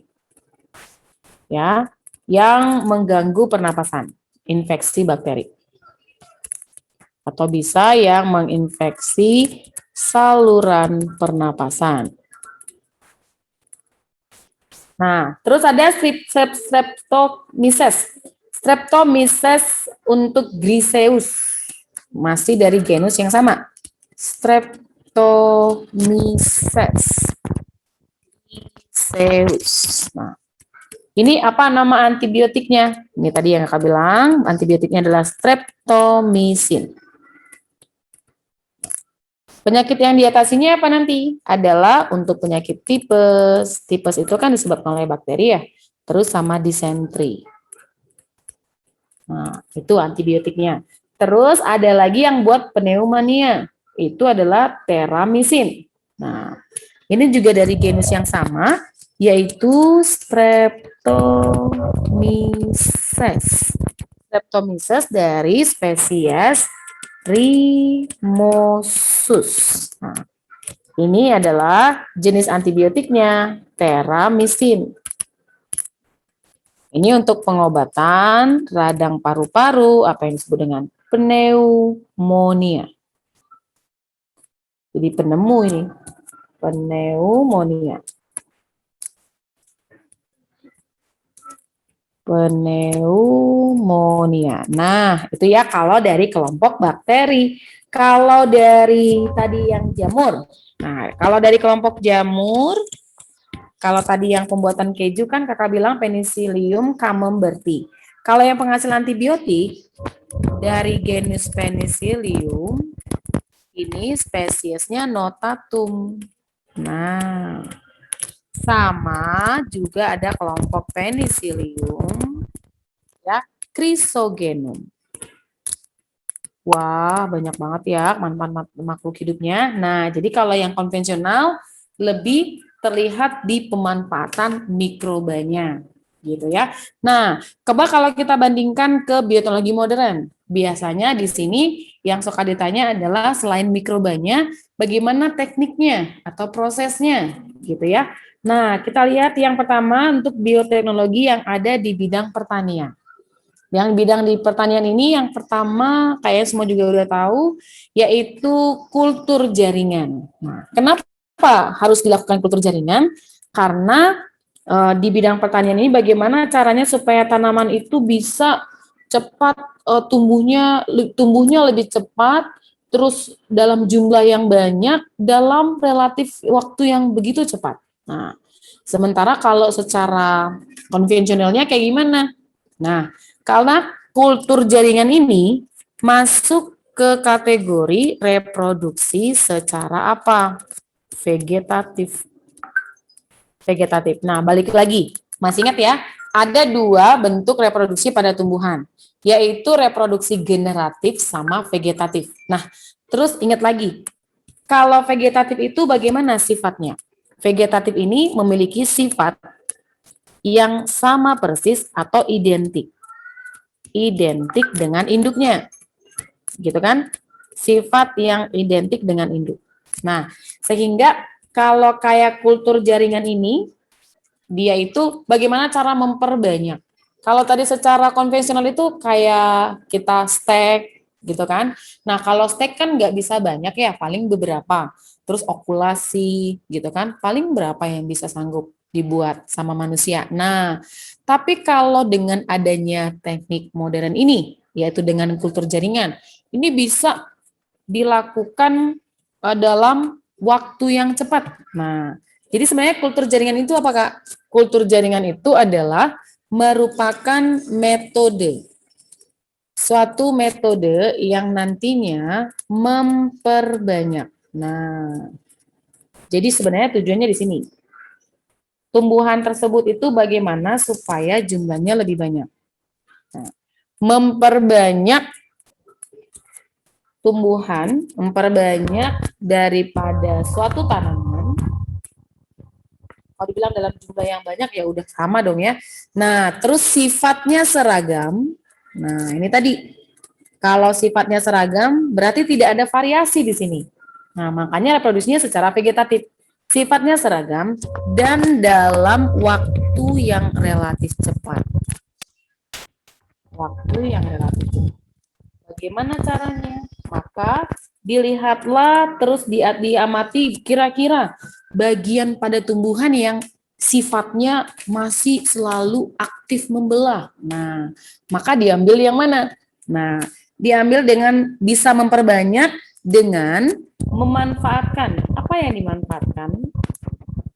ya yang mengganggu pernapasan, infeksi bakteri. Atau bisa yang menginfeksi saluran pernapasan. Nah, terus ada Streptomyces. Streptomyces untuk Griseus. Masih dari genus yang sama. Streptomyces. Griseus. Nah, ini apa nama antibiotiknya? Ini tadi yang Kakak bilang, antibiotiknya adalah streptomycin. Penyakit yang diatasinya apa nanti? Adalah untuk penyakit tipes. Tipes itu kan disebabkan oleh bakteri ya. Terus sama disentri. Nah, itu antibiotiknya. Terus ada lagi yang buat pneumonia. Itu adalah teramisin. Nah, ini juga dari genus yang sama, yaitu Streptomyces. Streptomyces dari spesies Rimosus. Nah, ini adalah jenis antibiotiknya, teramisin. Ini untuk pengobatan radang paru-paru, apa yang disebut dengan pneumonia. Jadi penemu ini, pneumonia. Pneumonia. Nah, itu ya kalau dari kelompok bakteri. Kalau dari tadi yang jamur. Nah, kalau dari kelompok jamur, kalau tadi yang pembuatan keju kan Kakak bilang Penicillium camemberti. Kalau yang penghasil antibiotik dari genus Penicillium, ini spesiesnya Notatum. Nah, sama juga ada kelompok Penicillium ya, Chrysogenum. Wah, banyak banget ya manfaat makhluk hidupnya. Nah, jadi kalau yang konvensional lebih terlihat di pemanfaatan mikrobanya gitu ya. Nah, coba kalau kita bandingkan ke bioteknologi modern. Biasanya di sini yang suka ditanya adalah selain mikrobanya, bagaimana tekniknya atau prosesnya gitu ya. Nah, kita lihat yang pertama untuk bioteknologi yang ada di bidang pertanian. Yang bidang di pertanian ini yang pertama kayak semua juga udah tahu, yaitu kultur jaringan. Nah, kenapa harus dilakukan kultur jaringan? Karena di bidang pertanian ini bagaimana caranya supaya tanaman itu bisa cepat tumbuhnya lebih cepat, terus dalam jumlah yang banyak, dalam relatif waktu yang begitu cepat. Nah, sementara kalau secara konvensionalnya kayak gimana? Nah, karena kultur jaringan ini masuk ke kategori reproduksi secara apa? Vegetatif. Vegetatif. Nah, balik lagi. Masih ingat ya? Ada dua bentuk reproduksi pada tumbuhan, yaitu reproduksi generatif sama vegetatif. Nah, terus ingat lagi. Kalau vegetatif itu bagaimana sifatnya? Vegetatif ini memiliki sifat yang sama persis atau identik dengan induknya, gitu kan? Sifat yang identik dengan induk. Nah, sehingga kalau kayak kultur jaringan ini, dia itu bagaimana cara memperbanyak. Kalau tadi secara konvensional itu kayak kita stek, gitu kan? Nah, kalau stek kan nggak bisa banyak ya, paling beberapa. Terus okulasi, gitu kan? Paling berapa yang bisa sanggup dibuat sama manusia. Nah, tapi kalau dengan adanya teknik modern ini, yaitu dengan kultur jaringan, ini bisa dilakukan dalam waktu yang cepat. Nah, jadi sebenarnya kultur jaringan itu apa, Kak? Kultur jaringan itu adalah merupakan metode suatu metode yang nantinya memperbanyak. Nah, jadi sebenarnya tujuannya di sini. Tumbuhan tersebut itu bagaimana supaya jumlahnya lebih banyak. Nah, memperbanyak tumbuhan, memperbanyak daripada suatu tanaman. Kalau dibilang dalam jumlah yang banyak ya udah sama dong ya. Nah, terus sifatnya seragam. Nah, ini tadi. Kalau sifatnya seragam, berarti tidak ada variasi di sini. Nah, makanya reproduksinya secara vegetatif. Sifatnya seragam dan dalam waktu yang relatif cepat. Waktu yang relatif cepat. Bagaimana caranya? Maka dilihatlah terus diamati kira-kira bagian pada tumbuhan yang sifatnya masih selalu aktif membelah. Nah, maka diambil yang mana? Nah, diambil dengan bisa memperbanyak dengan memanfaatkan. Apa yang dimanfaatkan?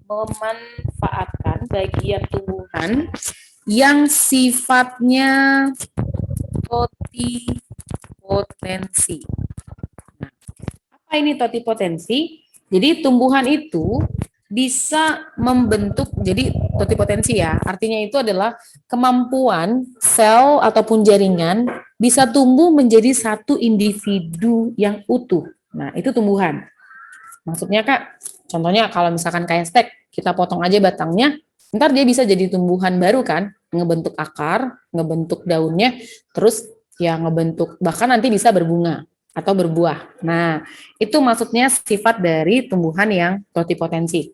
Memanfaatkan bagian tumbuhan yang sifatnya totipotensi. Nah, apa ini totipotensi? Jadi tumbuhan itu bisa membentuk, jadi totipotensi ya, artinya itu adalah kemampuan sel ataupun jaringan bisa tumbuh menjadi satu individu yang utuh. Nah, itu tumbuhan. Maksudnya Kak, contohnya kalau misalkan kayak stek, kita potong aja batangnya, ntar dia bisa jadi tumbuhan baru kan, ngebentuk akar, ngebentuk daunnya, terus ya ngebentuk, bahkan nanti bisa berbunga atau berbuah. Nah, itu maksudnya sifat dari tumbuhan yang totipotensi.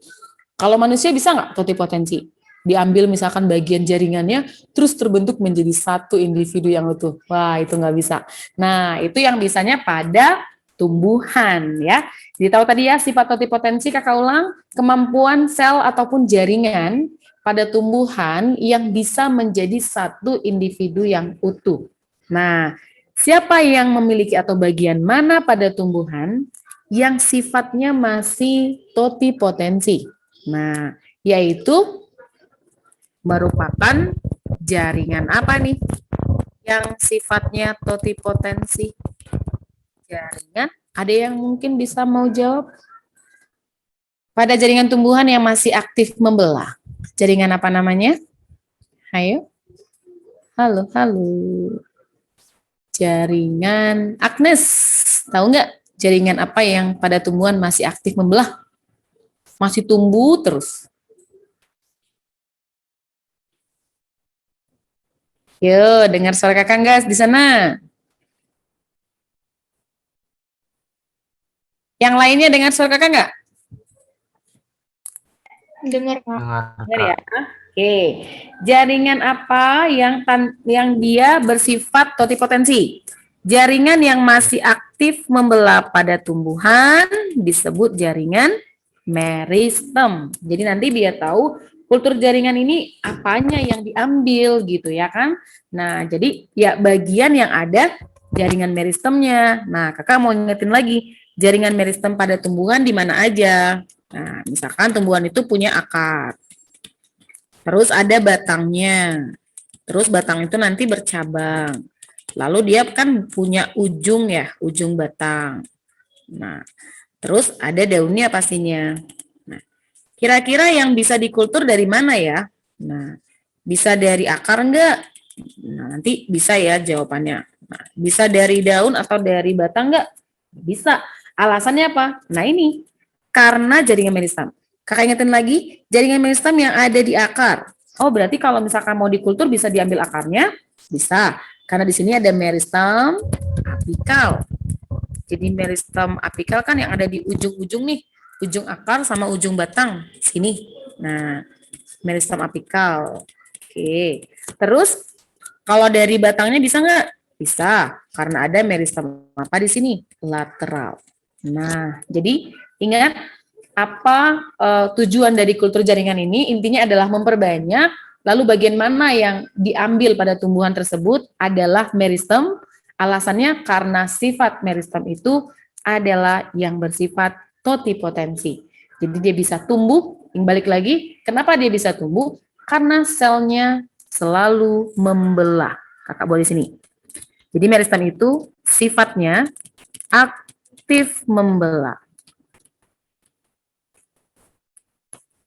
Kalau manusia bisa nggak totipotensi? Diambil misalkan bagian jaringannya, terus terbentuk menjadi satu individu yang utuh. Wah, itu nggak bisa. Nah, itu yang bisanya pada tumbuhan ya. Jadi tahu tadi ya sifat totipotensi, Kakak ulang, kemampuan sel ataupun jaringan pada tumbuhan yang bisa menjadi satu individu yang utuh. Nah, siapa yang memiliki atau bagian mana pada tumbuhan yang sifatnya masih totipotensi? Nah, yaitu merupakan jaringan apa nih yang sifatnya totipotensi? Jaringan, ada yang mungkin bisa mau jawab? Pada jaringan tumbuhan yang masih aktif membelah, jaringan apa namanya? Ayo. Halo, halo. Jaringan Agnes, tahu nggak jaringan apa yang pada tumbuhan masih aktif membelah? Masih tumbuh terus. Yo, dengar suara kakak nggak di sana? Yang lainnya dengar suara kakak nggak? Dengar, Kak. Dengar ya. Oke, jaringan apa yang dia bersifat totipotensi? Jaringan yang masih aktif membelah pada tumbuhan disebut jaringan meristem. Jadi nanti dia tahu kultur jaringan ini apanya yang diambil gitu ya kan. Nah, jadi ya bagian yang ada jaringan meristemnya. Nah, kakak mau ingetin lagi, jaringan meristem pada tumbuhan di mana aja. Nah, misalkan tumbuhan itu punya akar. Terus ada batangnya. Terus batang itu nanti bercabang. Lalu dia kan punya ujung ya, ujung batang. Nah, terus ada daunnya pastinya. Nah, kira-kira yang bisa dikultur dari mana ya? Nah, bisa dari akar enggak? Nah, nanti bisa ya jawabannya. Nah, bisa dari daun atau dari batang enggak? Bisa. Alasannya apa? Nah, ini karena jaringan meristem. Kakak ingetin lagi, jaringan meristem yang ada di akar. Oh, berarti kalau misalkan mau dikultur bisa diambil akarnya? Bisa. Karena di sini ada meristem apikal. Jadi meristem apikal kan yang ada di ujung-ujung nih, ujung akar sama ujung batang sini. Nah, meristem apikal. Oke. Terus kalau dari batangnya bisa nggak? Bisa, karena ada meristem apa di sini? Lateral. Nah, jadi ingat apa tujuan dari kultur jaringan ini? Intinya adalah memperbanyak. Lalu bagian mana yang diambil pada tumbuhan tersebut adalah meristem. Alasannya karena sifat meristem itu adalah yang bersifat totipotensi. Jadi dia bisa tumbuh, balik lagi, kenapa dia bisa tumbuh? Karena selnya selalu membelah. Kakak boleh sini. Jadi meristem itu sifatnya aktif membelah.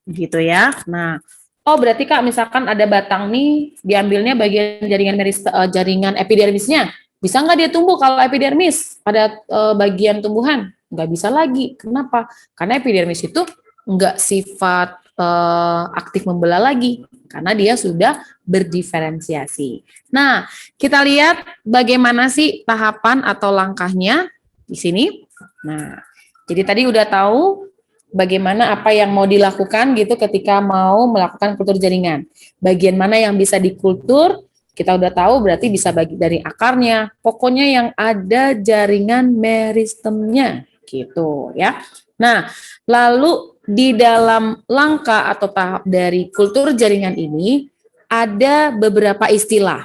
Gitu ya. Nah, oh berarti Kak misalkan ada batang nih, diambilnya bagian jaringan epidermisnya. Bisa nggak dia tumbuh kalau epidermis pada bagian tumbuhan? Nggak bisa lagi. Kenapa? Karena epidermis itu nggak sifat aktif membelah lagi. Karena dia sudah berdiferensiasi. Nah, kita lihat bagaimana sih tahapan atau langkahnya di sini. Nah, jadi tadi udah tahu bagaimana apa yang mau dilakukan gitu ketika mau melakukan kultur jaringan. Bagian mana yang bisa dikultur, kita udah tahu berarti bisa bagi dari akarnya. Pokoknya yang ada jaringan meristemnya gitu ya. Nah, lalu di dalam langkah atau tahap dari kultur jaringan ini ada beberapa istilah.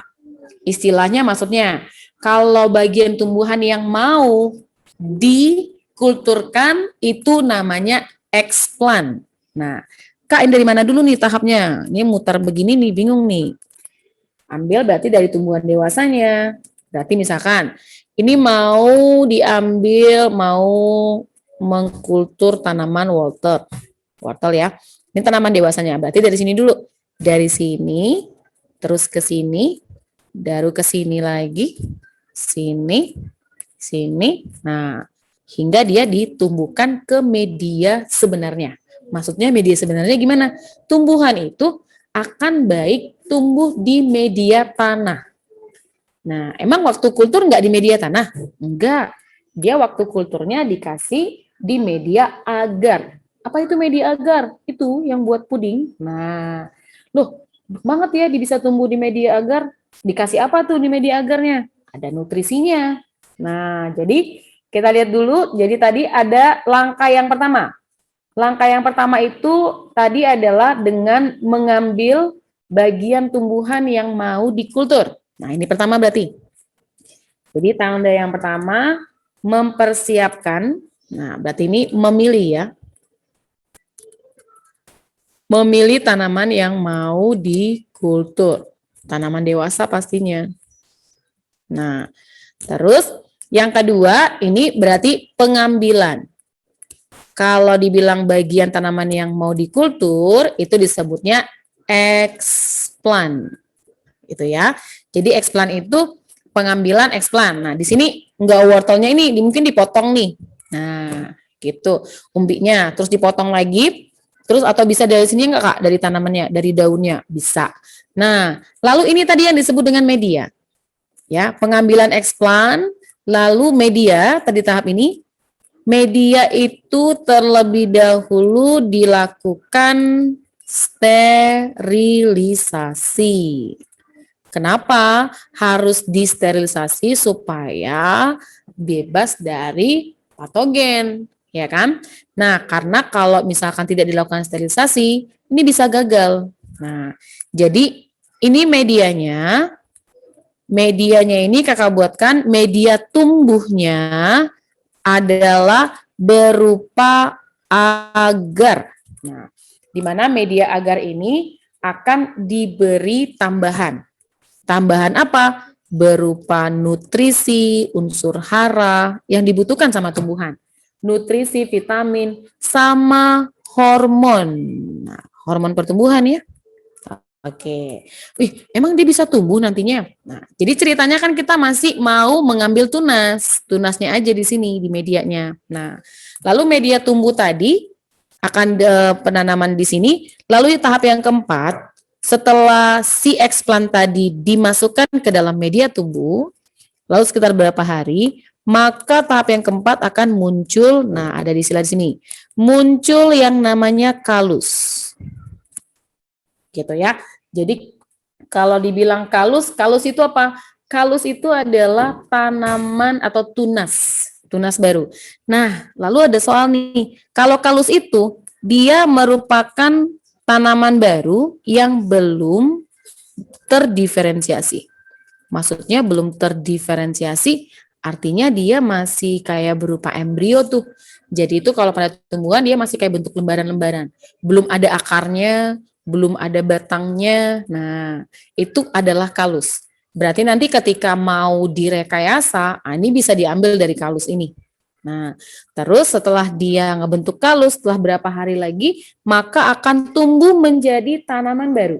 Istilahnya maksudnya kalau bagian tumbuhan yang mau dikulturkan itu namanya explant. Nah, Kak, ini dari mana dulu nih tahapnya? Ini muter begini nih, bingung nih. Ambil berarti dari tumbuhan dewasanya. Berarti misalkan ini mau diambil, mau mengkultur tanaman wortel ya. Ini tanaman dewasanya. Berarti dari sini dulu. Dari sini, terus ke sini, baru ke sini lagi, sini, sini. Nah, hingga dia ditumbuhkan ke media sebenarnya. Maksudnya media sebenarnya gimana? Tumbuhan itu akan baik tumbuh di media tanah. Nah, emang waktu kultur nggak di media tanah? Enggak. Dia waktu kulturnya dikasih di media agar. Apa itu media agar? Itu yang buat puding. Nah, loh, banget ya bisa tumbuh di media agar. Dikasih apa tuh di media agarnya? Ada nutrisinya. Nah, jadi kita lihat dulu. Jadi tadi ada langkah yang pertama. Langkah yang pertama itu tadi adalah dengan mengambil bagian tumbuhan yang mau dikultur. Nah, ini pertama berarti. Jadi tanda yang pertama mempersiapkan. Nah, berarti ini memilih ya. Memilih tanaman yang mau dikultur. Tanaman dewasa pastinya. Nah, terus yang kedua ini berarti pengambilan. Kalau dibilang bagian tanaman yang mau dikultur itu disebutnya explant. Itu ya. Jadi explant itu pengambilan explant. Nah, di sini enggak wortelnya ini mungkin dipotong nih. Nah, gitu. Umbinya terus dipotong lagi. Terus atau bisa dari sini enggak Kak? Dari tanamannya, dari daunnya bisa. Nah, lalu ini tadi yang disebut dengan media. Ya, pengambilan explant, lalu media tadi tahap ini. Media itu terlebih dahulu dilakukan sterilisasi. Kenapa harus disterilisasi? Supaya bebas dari patogen, ya kan? Nah, karena kalau misalkan tidak dilakukan sterilisasi, ini bisa gagal. Nah, jadi ini medianya ini kakak buatkan media tumbuhnya adalah berupa agar. Nah, di mana media agar ini akan diberi tambahan. Tambahan apa? Berupa nutrisi, unsur hara yang dibutuhkan sama tumbuhan. Nutrisi, vitamin, sama hormon. Nah, hormon pertumbuhan ya. Oke. Wih, emang dia bisa tumbuh nantinya? Nah, jadi ceritanya kan kita masih mau mengambil tunas. Tunasnya aja di sini, di medianya. Nah, lalu media tumbuh tadi akan penanaman di sini. Lalu tahap yang keempat, setelah si explant tadi dimasukkan ke dalam media tumbuh, lalu sekitar berapa hari, maka tahap yang keempat akan muncul, nah ada di sila di sini, muncul yang namanya kalus. Gitu ya. Jadi kalau dibilang kalus itu apa? Kalus itu adalah tanaman atau tunas baru. Nah, lalu ada soal nih. Kalau kalus itu dia merupakan tanaman baru yang belum terdiferensiasi. Maksudnya belum terdiferensiasi, artinya dia masih kayak berupa embrio tuh. Jadi itu kalau pada tumbuhan dia masih kayak bentuk lembaran-lembaran. Belum ada akarnya, belum ada batangnya. Nah, itu adalah kalus. Berarti nanti ketika mau direkayasa, ini bisa diambil dari kalus ini. Nah, terus setelah dia ngebentuk kalus, setelah berapa hari lagi, maka akan tumbuh menjadi tanaman baru.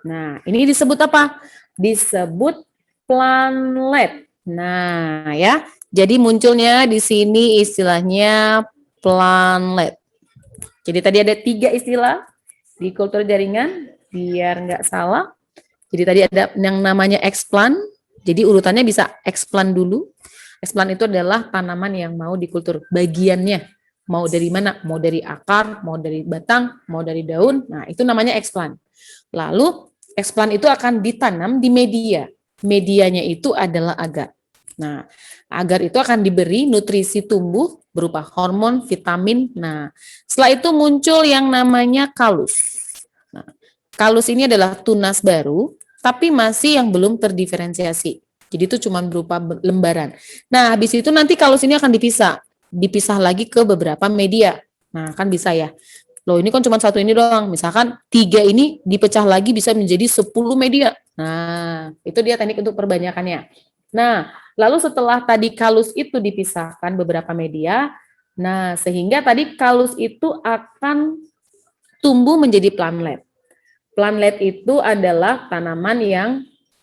Nah, ini disebut apa? Disebut plantlet. Nah, ya. Jadi munculnya di sini istilahnya plantlet. Jadi tadi ada 3 istilah di kultur jaringan, biar nggak salah. Jadi tadi ada yang namanya explant. Jadi urutannya bisa explant dulu. Explant itu adalah tanaman yang mau dikultur. Bagiannya mau dari mana? Mau dari akar, mau dari batang, mau dari daun. Nah, itu namanya explant. Lalu explant itu akan ditanam di media. Medianya itu adalah agar. Nah, agar itu akan diberi nutrisi tumbuh berupa hormon, vitamin. Nah, setelah itu muncul yang namanya kalus. Nah, kalus ini adalah tunas baru, tapi masih yang belum terdiferensiasi. Jadi itu cuma berupa lembaran. Nah, habis itu nanti kalus ini akan dipisah lagi ke beberapa media. Nah, kan bisa ya. Loh, ini kan cuma satu ini doang. Misalkan 3 ini dipecah lagi bisa menjadi 10 media. Nah, itu dia teknik untuk perbanyakannya. Nah, lalu setelah tadi kalus itu dipisahkan beberapa media, nah sehingga tadi kalus itu akan tumbuh menjadi plantlet. Plantlet itu adalah tanaman yang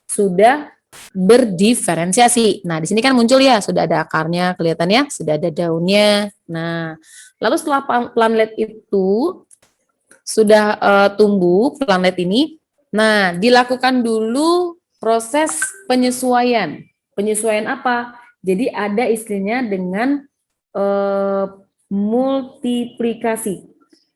sudah berdiferensiasi. Nah, di sini kan muncul ya, sudah ada akarnya, kelihatan ya, sudah ada daunnya. Nah, lalu setelah plantlet itu sudah tumbuh, plantlet ini, nah dilakukan dulu proses penyesuaian. Penyesuaian apa? Jadi ada istilahnya dengan multiplikasi.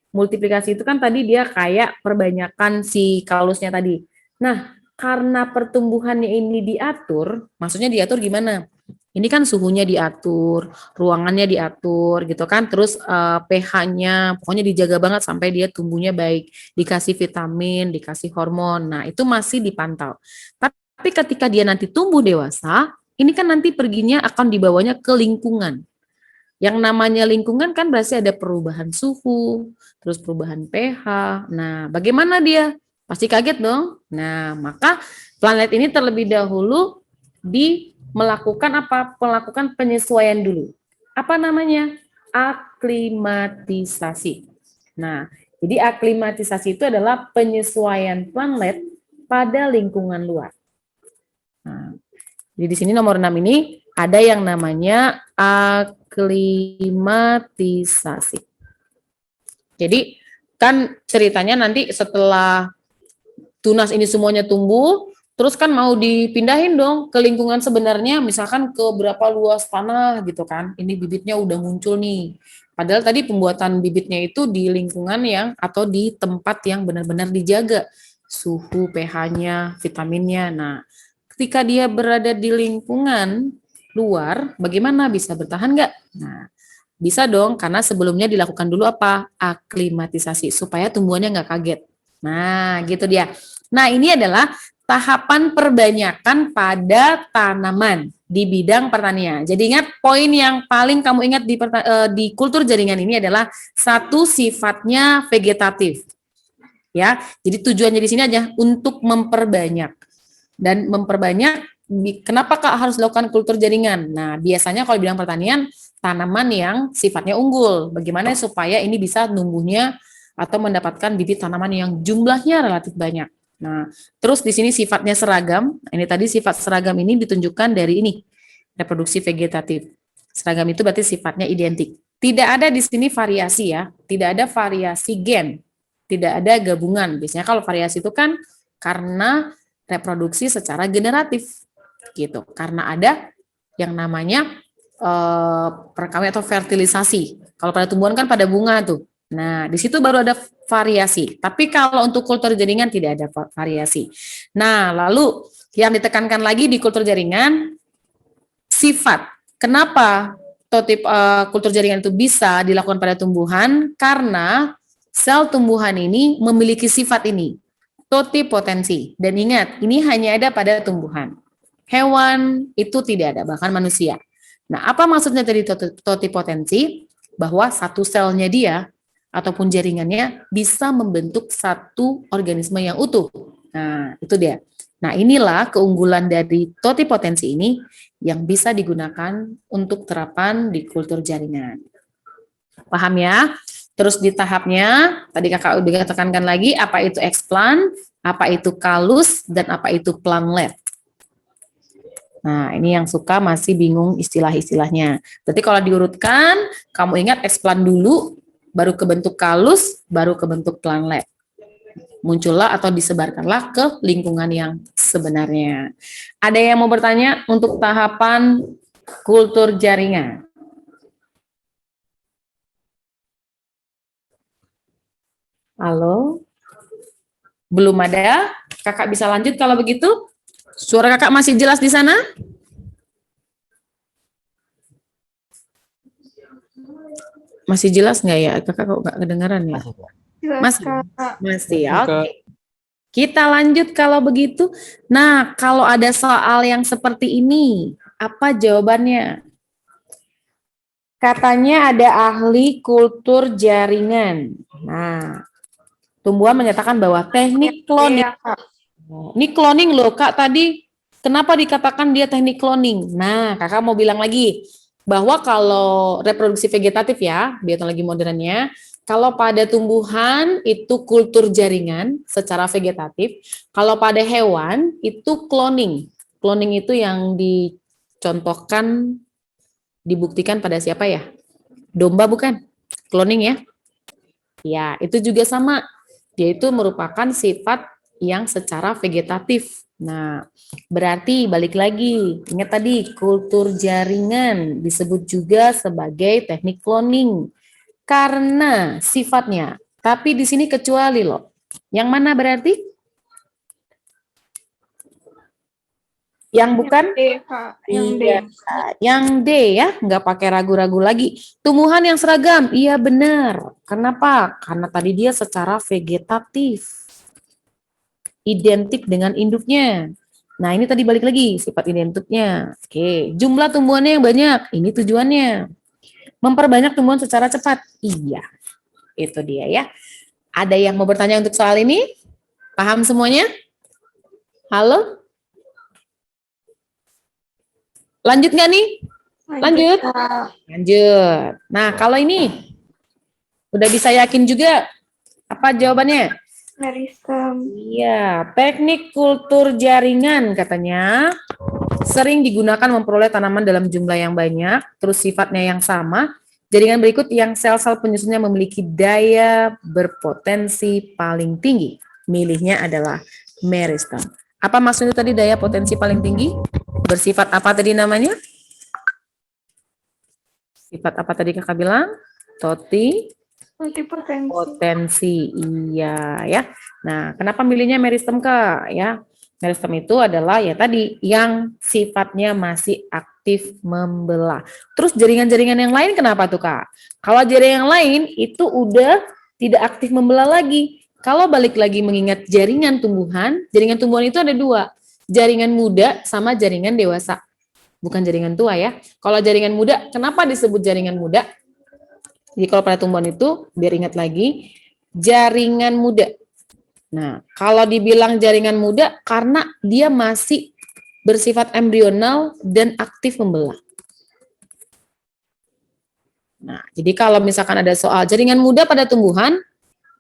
Multiplikasi itu kan tadi dia kayak perbanyakan si kalusnya tadi. Nah, karena pertumbuhannya ini diatur, maksudnya diatur gimana? Ini kan suhunya diatur, ruangannya diatur gitu kan, terus pH-nya pokoknya dijaga banget sampai dia tumbuhnya baik, dikasih vitamin, dikasih hormon. Nah, itu masih dipantau. Tapi ketika dia nanti tumbuh dewasa, ini kan nanti perginya akan dibawanya ke lingkungan. Yang namanya lingkungan kan berarti ada perubahan suhu, terus perubahan pH. Nah, bagaimana dia? Pasti kaget dong. Nah, maka planet ini terlebih dahulu melakukan apa? Melakukan penyesuaian dulu. Apa namanya? Aklimatisasi. Nah, jadi aklimatisasi itu adalah penyesuaian planet pada lingkungan luar. Nah, jadi di sini nomor 6 ini ada yang namanya aklimatisasi. Jadi kan ceritanya nanti setelah tunas ini semuanya tumbuh, terus kan mau dipindahin dong ke lingkungan sebenarnya, misalkan ke berapa luas tanah gitu kan. Ini bibitnya udah muncul nih. Padahal tadi pembuatan bibitnya itu di lingkungan yang atau di tempat yang benar-benar dijaga suhu, pH-nya, vitaminnya. Nah, ketika dia berada di lingkungan luar, bagaimana bisa bertahan nggak? Nah, bisa dong, karena sebelumnya dilakukan dulu apa? Aklimatisasi, supaya tumbuhannya nggak kaget. Nah, gitu dia. Nah, ini adalah tahapan perbanyakan pada tanaman di bidang pertanian. Jadi ingat, poin yang paling kamu ingat di kultur jaringan ini adalah satu, sifatnya vegetatif. Ya, jadi tujuannya di sini aja untuk memperbanyak. Dan memperbanyak, kenapa Kak harus lakukan kultur jaringan? Nah, biasanya kalau di bidang pertanian, tanaman yang sifatnya unggul. Bagaimana supaya ini bisa numbuhnya atau mendapatkan bibit tanaman yang jumlahnya relatif banyak. Nah, terus di sini sifatnya seragam. Ini tadi sifat seragam ini ditunjukkan dari ini, reproduksi vegetatif. Seragam itu berarti sifatnya identik. Tidak ada di sini variasi ya, tidak ada variasi gen, tidak ada gabungan. Biasanya kalau variasi itu kan karena reproduksi secara generatif gitu, karena ada yang namanya perkawinan atau fertilisasi. Kalau pada tumbuhan kan pada bunga tuh. Nah, di situ baru ada variasi. Tapi kalau untuk kultur jaringan tidak ada variasi. Nah, lalu yang ditekankan lagi di kultur jaringan sifat. Kenapa totip kultur jaringan itu bisa dilakukan pada tumbuhan? Karena sel tumbuhan ini memiliki sifat ini. Totipotensi. Dan ingat, ini hanya ada pada tumbuhan. Hewan itu tidak ada, bahkan manusia. Nah, apa maksudnya dari totipotensi? Bahwa satu selnya dia, ataupun jaringannya, bisa membentuk satu organisme yang utuh. Nah, itu dia. Nah, inilah keunggulan dari totipotensi ini yang bisa digunakan untuk terapan di kultur jaringan. Paham ya? Terus di tahapnya, tadi kakak udah tekankan lagi, apa itu explant, apa itu kalus, dan apa itu planlet. Nah, ini yang suka masih bingung istilah-istilahnya. Berarti kalau diurutkan, kamu ingat explant dulu, baru ke bentuk kalus, baru ke bentuk planlet. Muncullah atau disebarkanlah ke lingkungan yang sebenarnya. Ada yang mau bertanya untuk tahapan kultur jaringan? Halo? Belum ada? Kakak bisa lanjut kalau begitu? Suara kakak masih jelas di sana? Masih jelas nggak ya? Kakak kok nggak kedengaran ya? Masih, Kak. Jelas, Masih? Kak. Masih, oke. Kita lanjut kalau begitu. Nah, kalau ada soal yang seperti ini, apa jawabannya? Katanya ada ahli kultur jaringan. Nah, tumbuhan menyatakan bahwa teknik cloning. Iya, Kak. Ini cloning loh, Kak. Tadi kenapa dikatakan dia teknik cloning? Nah, kakak mau bilang lagi bahwa kalau reproduksi vegetatif ya, biotologi modernnya, kalau pada tumbuhan itu kultur jaringan secara vegetatif, kalau pada hewan itu cloning. Cloning itu yang dicontohkan, dibuktikan pada siapa ya? Domba bukan? Cloning ya? Ya, itu juga sama. Yaitu merupakan sifat yang secara vegetatif. Nah, berarti balik lagi, ingat tadi kultur jaringan disebut juga sebagai teknik cloning karena sifatnya. Tapi di sini kecuali loh. Yang mana berarti? Yang bukan? D, Kak. Yang D. Iya, yang D ya, nggak pakai ragu-ragu lagi. Tumbuhan yang seragam, iya benar. Kenapa? Karena tadi dia secara vegetatif. Identik dengan induknya. Nah, ini tadi balik lagi, sifat identiknya. Oke, jumlah tumbuhannya yang banyak, ini tujuannya. Memperbanyak tumbuhan secara cepat. Iya, itu dia ya. Ada yang mau bertanya untuk soal ini? Paham semuanya? Halo? Lanjut nggak nih? Lanjut? Kak. Lanjut. Nah, kalau ini udah bisa yakin juga apa jawabannya? Meristem. Iya, teknik kultur jaringan katanya sering digunakan memperoleh tanaman dalam jumlah yang banyak, terus sifatnya yang sama. Jaringan berikut yang sel-sel penyusunnya memiliki daya berpotensi paling tinggi. Milihnya adalah meristem. Apa maksudnya tadi daya potensi paling tinggi? Bersifat apa tadi namanya? Sifat apa tadi kakak bilang? Multipotensi. Potensi, iya ya. Nah, kenapa milihnya meristem Kak? Ya, meristem itu adalah ya tadi yang sifatnya masih aktif membelah. Terus jaringan-jaringan yang lain kenapa tuh Kak? Kalau jaringan yang lain itu udah tidak aktif membelah lagi. Kalau balik lagi mengingat jaringan tumbuhan itu ada dua. Jaringan muda sama jaringan dewasa. Bukan jaringan tua ya. Kalau jaringan muda, kenapa disebut jaringan muda? Jadi kalau pada tumbuhan itu, biar ingat lagi, jaringan muda. Nah, kalau dibilang jaringan muda, karena dia masih bersifat embrional dan aktif membelah. Nah, jadi kalau misalkan ada soal jaringan muda pada tumbuhan,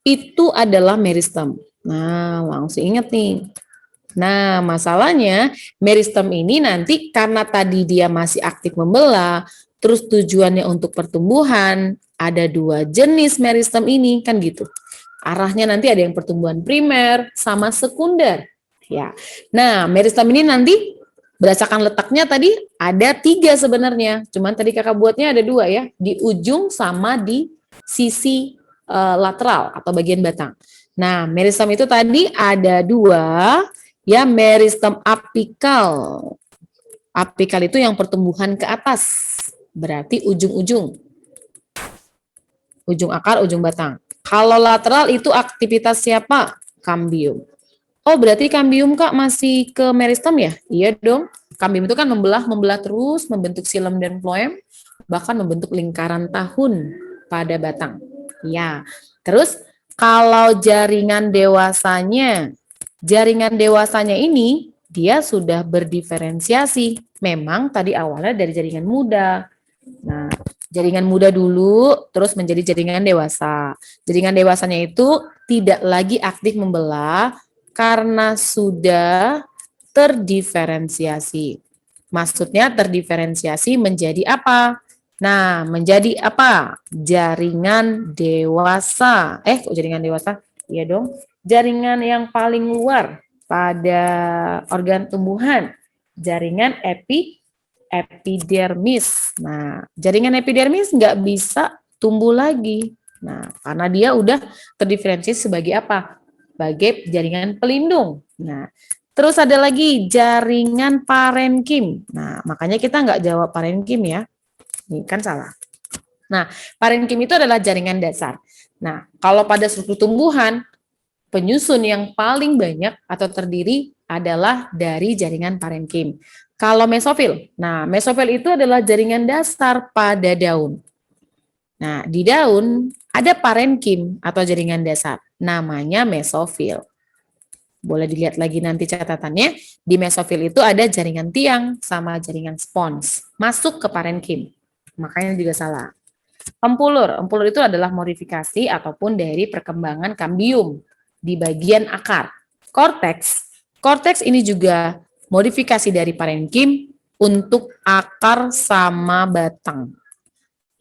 itu adalah meristem. Nah, langsung ingat nih. Nah, masalahnya meristem ini nanti karena tadi dia masih aktif membelah, terus tujuannya untuk pertumbuhan, ada dua jenis meristem ini, kan gitu. Arahnya nanti ada yang pertumbuhan primer sama sekunder. Ya. Nah, meristem ini nanti berdasarkan letaknya tadi ada 3 sebenarnya. Cuman tadi kakak buatnya ada 2 ya, di ujung sama di sisi lateral atau bagian batang. Nah, meristem itu tadi ada 2, ya meristem apikal. Apikal itu yang pertumbuhan ke atas, berarti ujung-ujung. Ujung akar, ujung batang. Kalau lateral itu aktivitas siapa? Kambium. Oh, berarti kambium Kak masih ke meristem ya? Iya dong. Kambium itu kan membelah terus, membentuk xilem dan floem, bahkan membentuk lingkaran tahun pada batang. Ya. Terus kalau jaringan dewasanya, jaringan dewasanya ini dia sudah berdiferensiasi. Memang tadi awalnya dari jaringan muda. Nah, jaringan muda dulu terus menjadi jaringan dewasa. Jaringan dewasanya itu tidak lagi aktif membelah karena sudah terdiferensiasi. Maksudnya terdiferensiasi menjadi apa? Nah, menjadi apa? Jaringan dewasa. Kok jaringan dewasa? Iya dong. Jaringan yang paling luar pada organ tumbuhan. Jaringan epidermis. Nah, jaringan epidermis nggak bisa tumbuh lagi. Nah, karena dia udah terdiferensiasi sebagai apa? Sebagai jaringan pelindung. Nah, terus ada lagi jaringan parenkim. Nah, makanya kita nggak jawab parenkim ya. Ini kan salah. Nah, parenkim itu adalah jaringan dasar. Nah, kalau pada struktur tumbuhan, penyusun yang paling banyak atau terdiri adalah dari jaringan parenkim. Kalau mesofil, nah mesofil itu adalah jaringan dasar pada daun. Nah, di daun ada parenkim atau jaringan dasar, namanya mesofil. Boleh dilihat lagi nanti catatannya, di mesofil itu ada jaringan tiang sama jaringan spons, masuk ke parenkim. Makanya juga salah. Empulur itu adalah modifikasi ataupun dari perkembangan kambium di bagian akar. Korteks ini juga modifikasi dari parenkim untuk akar sama batang.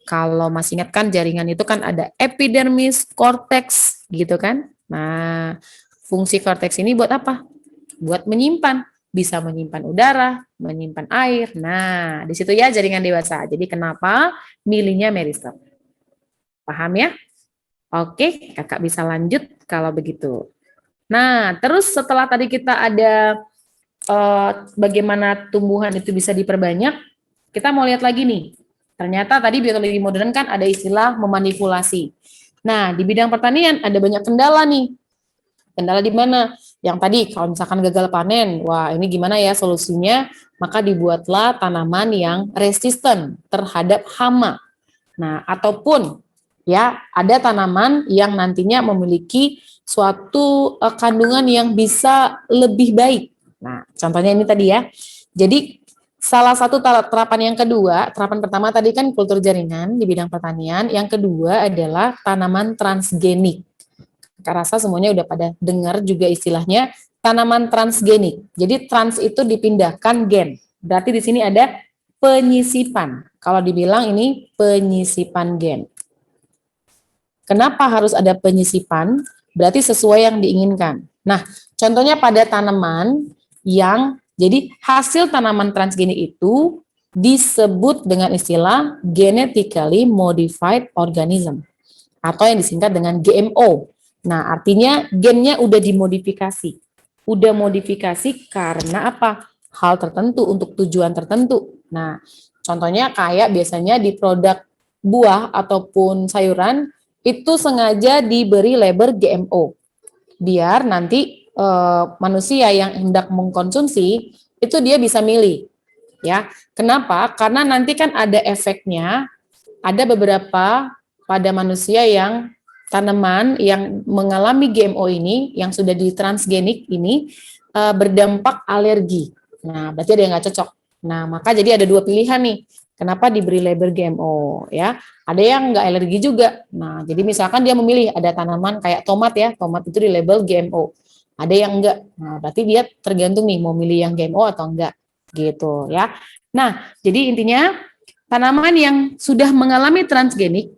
Kalau masih ingat kan jaringan itu kan ada epidermis, korteks gitu kan. Nah, fungsi korteks ini buat apa? Buat menyimpan. Bisa menyimpan udara, menyimpan air. Nah, di situ ya jaringan dewasa. Jadi kenapa milihnya meristem? Paham ya? Oke, kakak bisa lanjut kalau begitu. Nah, terus setelah tadi kita ada bagaimana tumbuhan itu bisa diperbanyak, kita mau lihat lagi nih. Ternyata tadi biologi modern kan ada istilah memanipulasi. Nah, di bidang pertanian ada banyak kendala nih. Kendala di mana? Yang tadi kalau misalkan gagal panen, wah ini gimana ya solusinya? Maka dibuatlah tanaman yang resisten terhadap hama. Nah, ataupun ya ada tanaman yang nantinya memiliki suatu kandungan yang bisa lebih baik. Nah, contohnya ini tadi ya. Jadi salah satu terapan yang kedua, terapan pertama tadi kan kultur jaringan di bidang pertanian, yang kedua adalah tanaman transgenik. Kakak rasa semuanya udah pada dengar juga istilahnya tanaman transgenik. Jadi trans itu dipindahkan gen. Berarti di sini ada penyisipan. Kalau dibilang ini penyisipan gen. Kenapa harus ada penyisipan? Berarti sesuai yang diinginkan. Nah, contohnya pada tanaman yang, jadi hasil tanaman transgenik itu disebut dengan istilah genetically modified organism atau yang disingkat dengan GMO. Nah, artinya gennya udah dimodifikasi. Udah modifikasi karena apa? Hal tertentu untuk tujuan tertentu. Nah, contohnya kayak biasanya di produk buah ataupun sayuran itu sengaja diberi label GMO. Biar nanti manusia yang hendak mengkonsumsi itu dia bisa milih. Ya, kenapa? Karena nanti kan ada efeknya. Ada beberapa pada manusia yang tanaman yang mengalami GMO ini, yang sudah di transgenik ini berdampak alergi. Nah, berarti ada yang nggak cocok. Nah, maka jadi ada dua pilihan nih. Kenapa diberi label GMO ya? Ada yang nggak alergi juga. Nah, jadi misalkan dia memilih ada tanaman kayak tomat ya, tomat itu di label GMO. Ada yang enggak. Nah, berarti dia tergantung nih mau milih yang GMO atau enggak gitu ya. Nah, jadi intinya tanaman yang sudah mengalami transgenik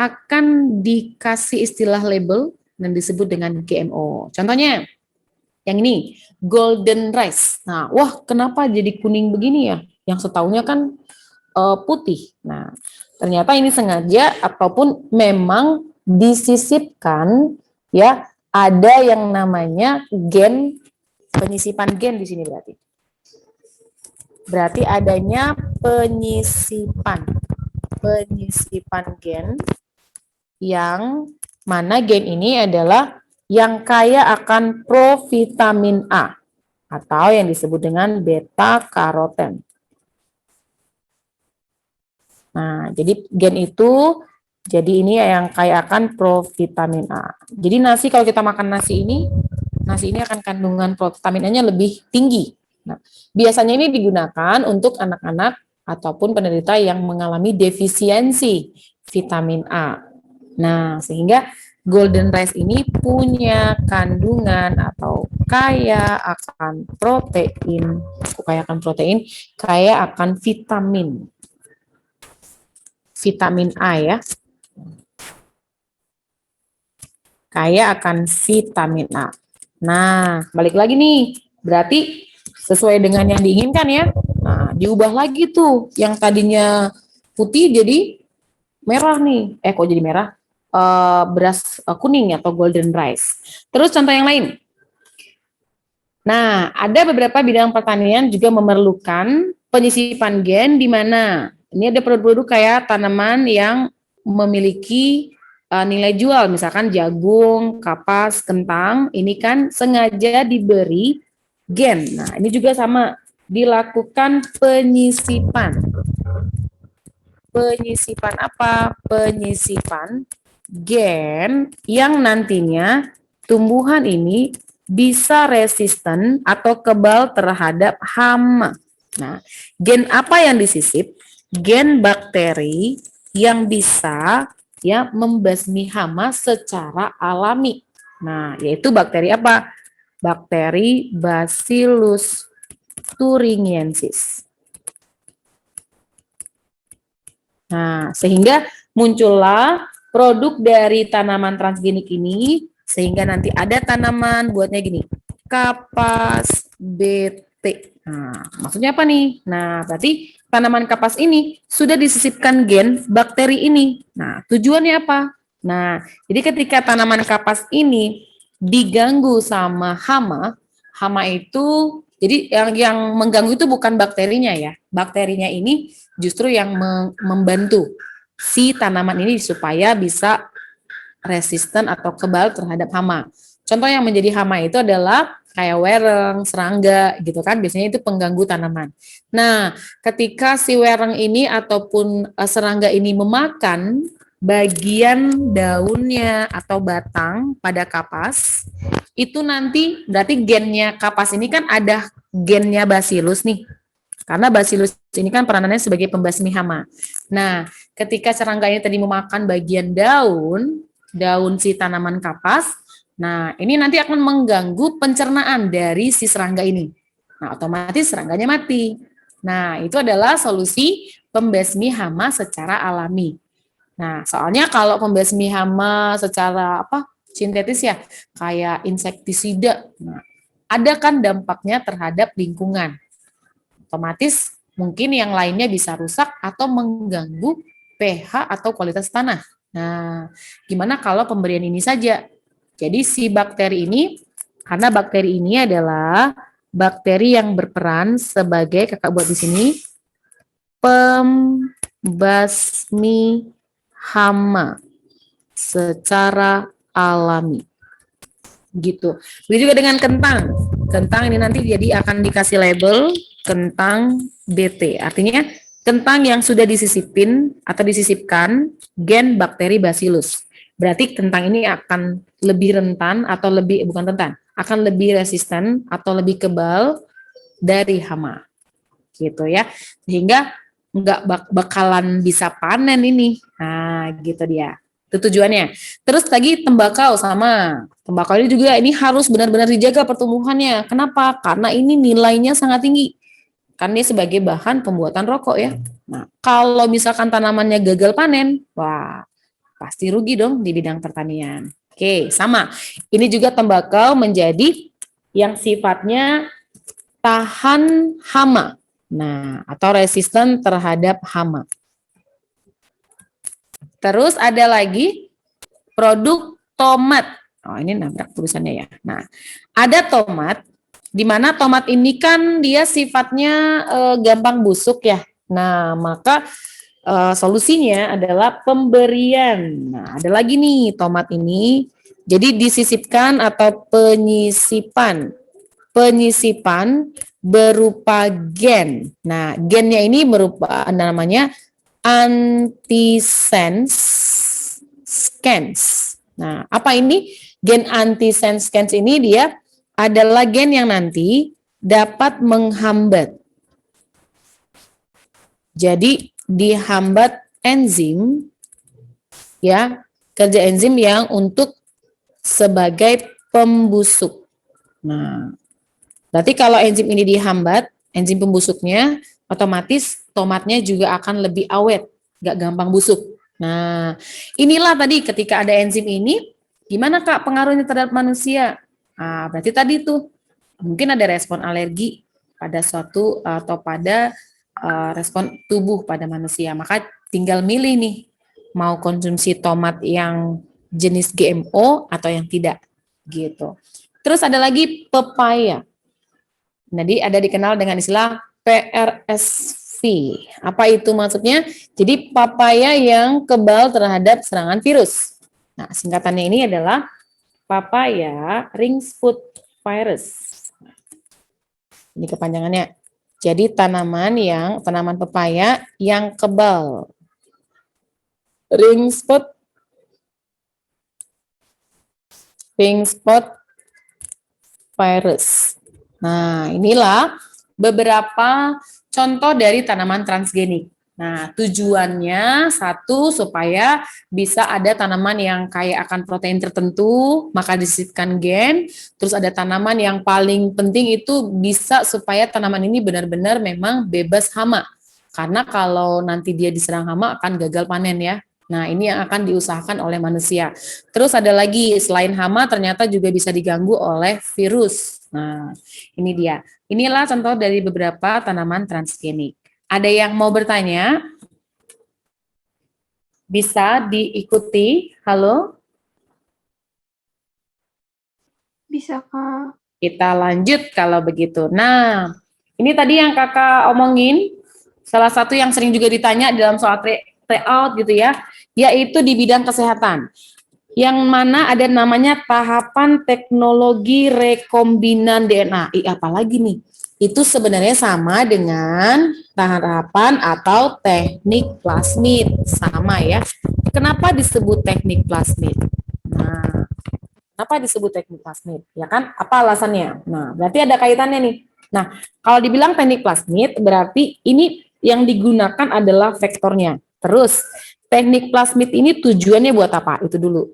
akan dikasih istilah label dan disebut dengan GMO. Contohnya yang ini, golden rice. Nah, wah kenapa jadi kuning begini ya? Yang setahunya kan putih. Nah, ternyata ini sengaja ataupun memang disisipkan ya, ada yang namanya gen, penyisipan gen di sini berarti. Berarti adanya penyisipan gen yang mana gen ini adalah yang kaya akan provitamin A atau yang disebut dengan beta karoten. Nah, jadi gen itu, jadi ini yang kaya akan provitamin A. Jadi nasi, kalau kita makan nasi ini, nasi ini akan kandungan vitamin A-nya lebih tinggi. Nah, biasanya ini digunakan untuk anak-anak ataupun penderita yang mengalami defisiensi vitamin A. Nah, sehingga golden rice ini punya kandungan atau kaya akan protein, kaya akan vitamin A ya. Kaya akan vitamin A. Nah, balik lagi nih, berarti sesuai dengan yang diinginkan ya. Nah, diubah lagi tuh, yang tadinya putih jadi merah nih. Kok jadi merah? Beras kuning atau golden rice. Terus contoh yang lain. Nah, ada beberapa bidang pertanian juga memerlukan penyisipan gen di mana ini ada produk-produk kayak tanaman yang memiliki nilai jual, misalkan jagung, kapas, kentang, ini kan sengaja diberi gen. Nah, ini juga sama, dilakukan penyisipan. Penyisipan apa? Penyisipan gen yang nantinya tumbuhan ini bisa resisten atau kebal terhadap hama. Nah, gen apa yang disisip? Gen bakteri yang bisa ya membasmi hama secara alami. Nah, yaitu bakteri apa? Bakteri Bacillus thuringiensis. Nah, sehingga muncullah produk dari tanaman transgenik ini, sehingga nanti ada tanaman buatnya gini, kapas BT. Nah, maksudnya apa nih? Nah, berarti tanaman kapas ini sudah disisipkan gen bakteri ini. Nah, tujuannya apa? Nah, jadi ketika tanaman kapas ini diganggu sama hama, hama itu, jadi yang mengganggu itu bukan bakterinya ya. Bakterinya ini justru yang membantu si tanaman ini supaya bisa resisten atau kebal terhadap hama. Contoh yang menjadi hama itu adalah kayak wereng, serangga gitu kan, biasanya itu pengganggu tanaman. Nah, ketika si wereng ini ataupun serangga ini memakan bagian daunnya atau batang pada kapas, itu nanti berarti gennya kapas ini kan ada gennya Bacillus nih. Karena Bacillus ini kan peranannya sebagai pembasmi hama. Nah, ketika serangga ini tadi memakan bagian daun si tanaman kapas, nah ini nanti akan mengganggu pencernaan dari si serangga ini. Nah, otomatis serangganya mati. Nah, itu adalah solusi pembasmi hama secara alami. Nah, soalnya kalau pembasmi hama secara sintetis ya, kayak insektisida, nah, ada kan dampaknya terhadap lingkungan. Otomatis mungkin yang lainnya bisa rusak atau mengganggu pH atau kualitas tanah. Nah, gimana kalau pemberian ini saja? Jadi si bakteri ini, karena bakteri ini adalah bakteri yang berperan sebagai, kakak buat di sini, pembasmi hama secara alami. Gitu. Begitu juga dengan kentang. Kentang ini nanti jadi akan dikasih label kentang BT. Artinya kentang yang sudah disisipkan gen bakteri Bacillus. Berarti kentang ini akan lebih rentan atau akan lebih resisten atau lebih kebal dari hama. Gitu ya. Sehingga nggak bakalan bisa panen ini. Nah, gitu dia. Itu tujuannya. Terus lagi tembakau sama. Tembakau ini juga harus benar-benar dijaga pertumbuhannya. Kenapa? Karena ini nilainya sangat tinggi. Kan dia sebagai bahan pembuatan rokok ya. Nah, kalau misalkan tanamannya gagal panen, wah, pasti rugi dong di bidang pertanian. Oke, sama. Ini juga tembakau menjadi yang sifatnya tahan hama. Nah, atau resisten terhadap hama. Terus ada lagi produk tomat. Oh, ini nabrak tulisannya ya. Nah, ada tomat, di mana tomat ini kan dia sifatnya gampang busuk ya. Nah, maka solusinya adalah pemberian. Nah, ada lagi nih tomat ini. Jadi disisipkan atau penyisipan. Penyisipan berupa gen. Nah, gennya ini berupa namanya antisense scans. Nah, apa ini? Gen antisense scans ini dia adalah gen yang nanti dapat menghambat. Jadi dihambat enzim, ya, kerja enzim yang untuk sebagai pembusuk. Nah, berarti kalau enzim ini dihambat, enzim pembusuknya, otomatis tomatnya juga akan lebih awet, nggak gampang busuk. Nah, inilah tadi ketika ada enzim ini, gimana Kak pengaruhnya terhadap manusia? Nah, berarti tadi tuh mungkin ada respon alergi pada suatu atau pada respon tubuh pada manusia. Maka tinggal milih nih, mau konsumsi tomat yang jenis GMO atau yang tidak, gitu. Terus ada lagi pepaya. Jadi ada dikenal dengan istilah PRSV. Apa itu maksudnya? Jadi papaya yang kebal terhadap serangan virus. Nah, singkatannya ini adalah papaya ringsfoot virus. Ini kepanjangannya. Jadi tanaman pepaya yang kebal. Ringsfoot virus. Nah, inilah beberapa contoh dari tanaman transgenik. Nah, tujuannya satu, supaya bisa ada tanaman yang kaya akan protein tertentu, maka disisipkan gen. Terus ada tanaman yang paling penting itu bisa supaya tanaman ini benar-benar memang bebas hama. Karena kalau nanti dia diserang hama akan gagal panen ya. Nah, ini yang akan diusahakan oleh manusia. Terus ada lagi, selain hama ternyata juga bisa diganggu oleh virus. Nah, ini dia. Inilah contoh dari beberapa tanaman transgenik. Ada yang mau bertanya? Bisa diikuti. Halo? Bisa, Kak. Kita lanjut kalau begitu. Nah, ini tadi yang kakak omongin, salah satu yang sering juga ditanya dalam soal tryout gitu ya, yaitu di bidang kesehatan. Yang mana ada namanya tahapan teknologi rekombinan DNA. Apalagi nih? Itu sebenarnya sama dengan tahapan atau teknik plasmid. Sama ya. Kenapa disebut teknik plasmid? Nah, kenapa disebut teknik plasmid? Ya kan, apa alasannya? Nah, berarti ada kaitannya nih. Nah, kalau dibilang teknik plasmid, berarti ini yang digunakan adalah vektornya. Terus, teknik plasmid ini tujuannya buat apa? Itu dulu.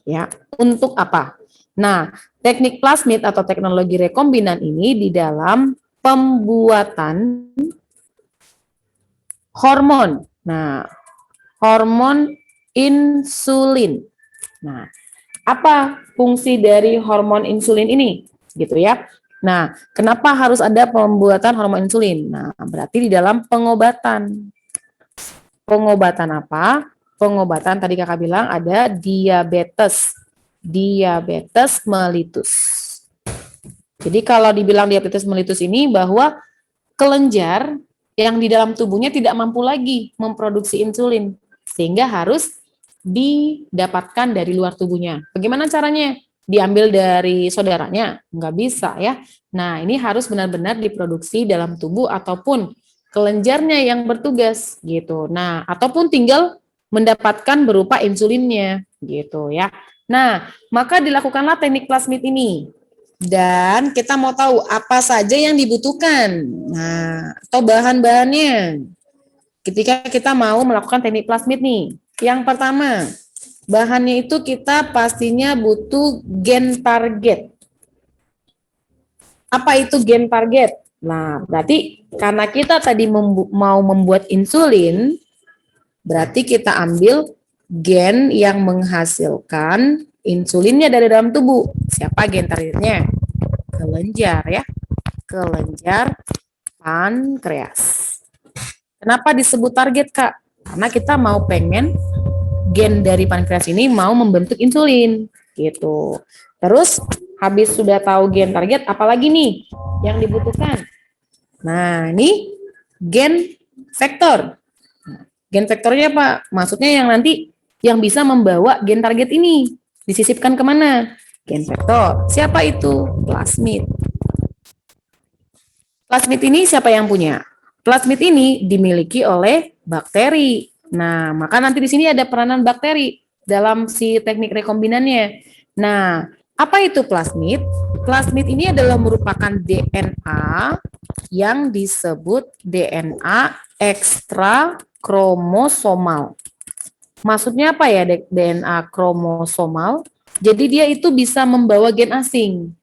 Ya, untuk apa? Nah, teknik plasmid atau teknologi rekombinan ini di dalam pembuatan hormon. Nah, hormon insulin. Nah, apa fungsi dari hormon insulin ini? Gitu ya. Nah, kenapa harus ada pembuatan hormon insulin? Nah, berarti di dalam pengobatan. Pengobatan apa? Pengobatan tadi kakak bilang ada diabetes mellitus. Jadi kalau dibilang diabetes mellitus ini bahwa kelenjar yang di dalam tubuhnya tidak mampu lagi memproduksi insulin, sehingga harus didapatkan dari luar tubuhnya. Bagaimana caranya? Diambil dari saudaranya? Nggak bisa ya. Nah, ini harus benar-benar diproduksi dalam tubuh ataupun kelenjarnya yang bertugas gitu. Nah, ataupun tinggal mendapatkan berupa insulinnya gitu ya. Nah, maka dilakukanlah teknik plasmid ini. Dan kita mau tahu apa saja yang dibutuhkan. Nah, atau bahan-bahannya. Ketika kita mau melakukan teknik plasmid nih. Yang pertama, bahannya itu kita pastinya butuh gen target. Apa itu gen target? Nah, berarti karena kita tadi mau membuat insulin, berarti kita ambil gen yang menghasilkan insulinnya dari dalam tubuh. Siapa gen targetnya? Kelenjar ya. Kelenjar pankreas. Kenapa disebut target, Kak? Karena kita mau pengen gen dari pankreas ini mau membentuk insulin gitu. Terus habis sudah tahu gen target, apalagi nih yang dibutuhkan? Nah, ini gen vektor. Gen vektornya apa? Maksudnya yang nanti yang bisa membawa gen target ini disisipkan kemana? Gen vektor. Siapa itu? Plasmid. Plasmid ini siapa yang punya? Plasmid ini dimiliki oleh bakteri. Nah, maka nanti di sini ada peranan bakteri dalam si teknik rekombinannya. Nah, Apa itu plasmid? Plasmid ini adalah merupakan DNA yang disebut DNA ekstra kromosomal. Maksudnya apa ya DNA kromosomal? Jadi dia itu bisa membawa gen asing,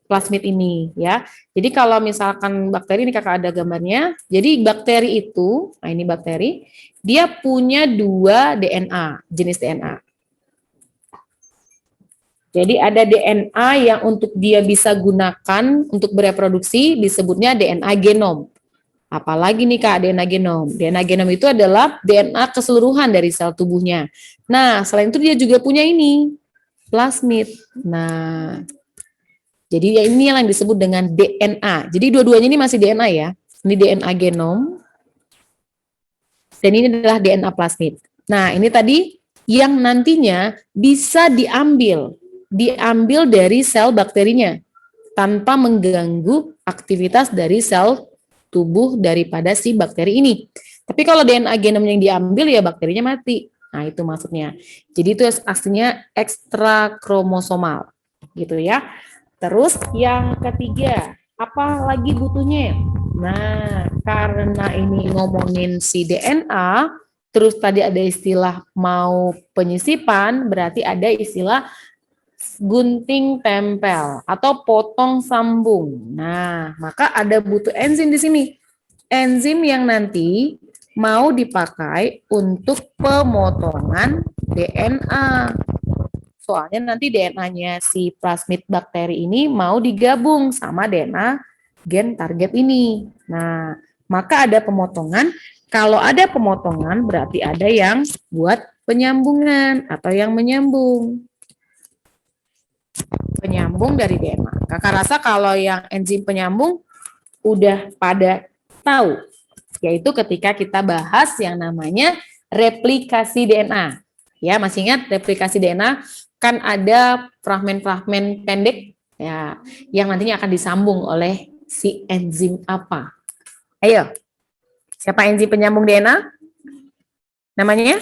plasmid ini ya. Jadi kalau misalkan bakteri, ini kakak ada gambarnya. Jadi bakteri itu, nah ini bakteri, dia punya 2 DNA, jenis DNA. Jadi ada DNA yang untuk dia bisa gunakan untuk bereproduksi disebutnya DNA genom. Apalagi nih Kak DNA genom. DNA genom itu adalah DNA keseluruhan dari sel tubuhnya. Nah, selain itu dia juga punya ini, plasmid. Nah, jadi ini yang disebut dengan DNA. Jadi dua-duanya ini masih DNA ya. Ini DNA genom. Dan ini adalah DNA plasmid. Nah, ini tadi yang nantinya bisa diambil dari sel bakterinya tanpa mengganggu aktivitas dari sel tubuh daripada si bakteri ini. Tapi kalau DNA genom yang diambil ya bakterinya mati. Nah, itu maksudnya. Jadi itu aslinya ekstra kromosomal gitu ya. Terus yang ketiga, apa lagi butuhnya? Nah, karena ini ngomongin si DNA, terus tadi ada istilah mau penyisipan, berarti ada istilah gunting tempel atau potong sambung. Nah, maka ada butuh enzim di sini. Enzim yang nanti mau dipakai untuk pemotongan DNA. Soalnya nanti DNA-nya si plasmid bakteri ini mau digabung sama DNA gen target ini. Nah, maka ada pemotongan. Kalau ada pemotongan berarti ada yang buat penyambungan atau yang menyambung. Penyambung dari DNA. Kakak rasa kalau yang enzim penyambung udah pada tahu, yaitu ketika kita bahas yang namanya replikasi DNA. Ya, masih ingat replikasi DNA kan ada fragmen-fragmen pendek ya yang nantinya akan disambung oleh si enzim apa? Ayo. Siapa enzim penyambung DNA? Namanya?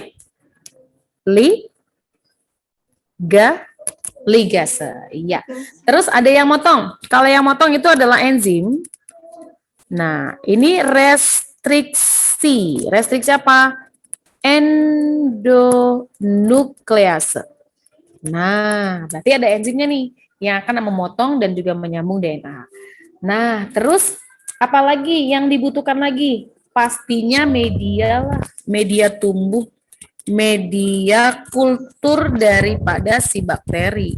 Ligase. Iya. Terus ada yang motong. Kalau yang motong itu adalah enzim. Nah, ini restriksi. Restriksi apa? Endonuklease. Nah, berarti ada enzimnya nih yang akan memotong dan juga menyambung DNA. Nah, terus apa lagi yang dibutuhkan lagi? Pastinya media lah, media tumbuh, media kultur daripada si bakteri.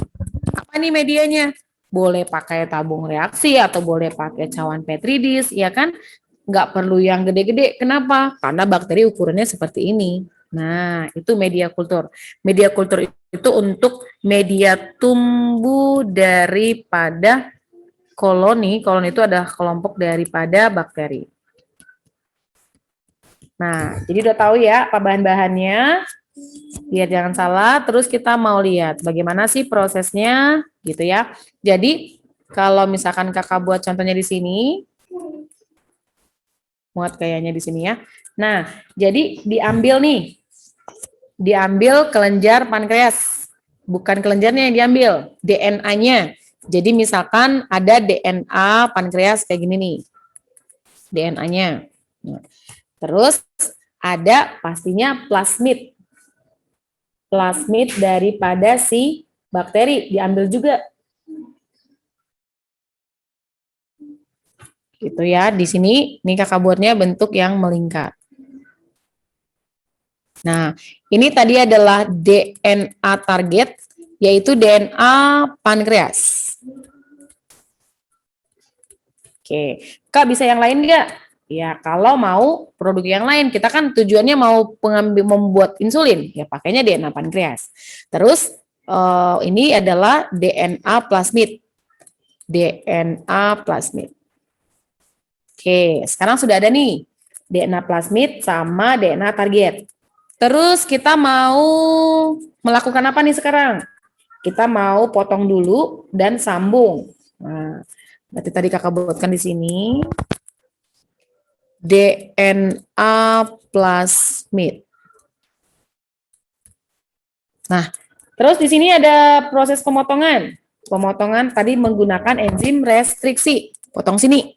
Apa nih medianya? Boleh pakai tabung reaksi atau boleh pakai cawan Petri dish, ya kan? Nggak perlu yang gede-gede. Kenapa? Karena bakteri ukurannya seperti ini. Nah, itu media kultur. Media kultur itu untuk media tumbuh daripada koloni. Koloni itu adalah kelompok daripada bakteri. Nah, jadi udah tahu ya apa bahan-bahannya, biar jangan salah. Terus kita mau lihat bagaimana sih prosesnya, gitu ya. Jadi kalau misalkan kakak buat contohnya di sini, muat kayaknya di sini ya. Nah, jadi diambil nih, diambil kelenjar pankreas, bukan kelenjarnya yang diambil, DNA-nya. Jadi misalkan ada DNA pankreas kayak gini nih, DNA-nya. Terus ada pastinya plasmid. Plasmid daripada si bakteri diambil juga. Gitu ya. Di sini nih kakak buatnya bentuk yang melingkar. Nah, ini tadi adalah DNA target, yaitu DNA pankreas. Oke, Kak bisa yang lain nggak? Ya, kalau mau produk yang lain, kita kan tujuannya mau membuat insulin, ya pakainya DNA pankreas. Terus ini adalah DNA plasmid. DNA plasmid. Oke, sekarang sudah ada nih DNA plasmid sama DNA target. Terus kita mau melakukan apa nih sekarang? Kita mau potong dulu dan sambung. Nah, berarti tadi kakak buatkan di sini. DNA plasmid. Nah, terus di sini ada proses pemotongan. pemotongan tadi menggunakan enzim restriksi. Potong sini.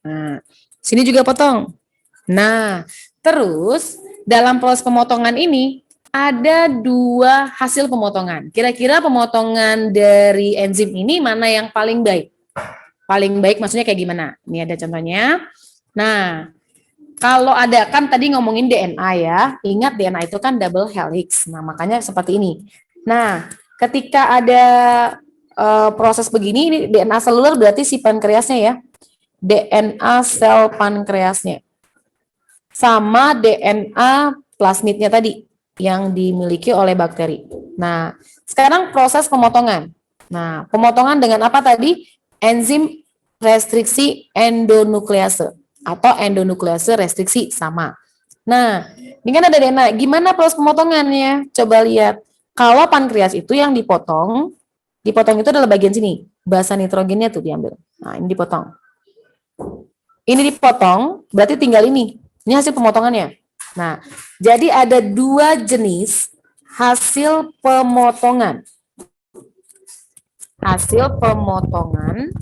Nah, sini juga potong. Nah, terus dalam proses pemotongan ini ada 2 hasil pemotongan. Kira-kira pemotongan dari enzim ini mana yang paling baik? Paling baik maksudnya kayak gimana? Ini ada contohnya. Nah, kalau ada kan tadi ngomongin DNA ya. Ingat DNA itu kan double helix. Nah, makanya seperti ini. Nah, ketika ada proses begini, ini DNA seluler berarti si pankreasnya ya. DNA sel pankreasnya. Sama DNA plasmidnya tadi yang dimiliki oleh bakteri. Nah, sekarang proses pemotongan. Nah, pemotongan dengan apa tadi? Enzim restriksi endonuklease atau endonuklease restriksi sama. Nah, ini kan ada DNA. Gimana proses pemotongannya? Coba lihat. Kalau pankreas itu yang dipotong itu adalah bagian sini. Basa nitrogennya tuh diambil. Nah, ini dipotong. Ini dipotong, berarti tinggal ini. Ini hasil pemotongannya. Nah, jadi ada 2 jenis hasil pemotongan. Hasil pemotongan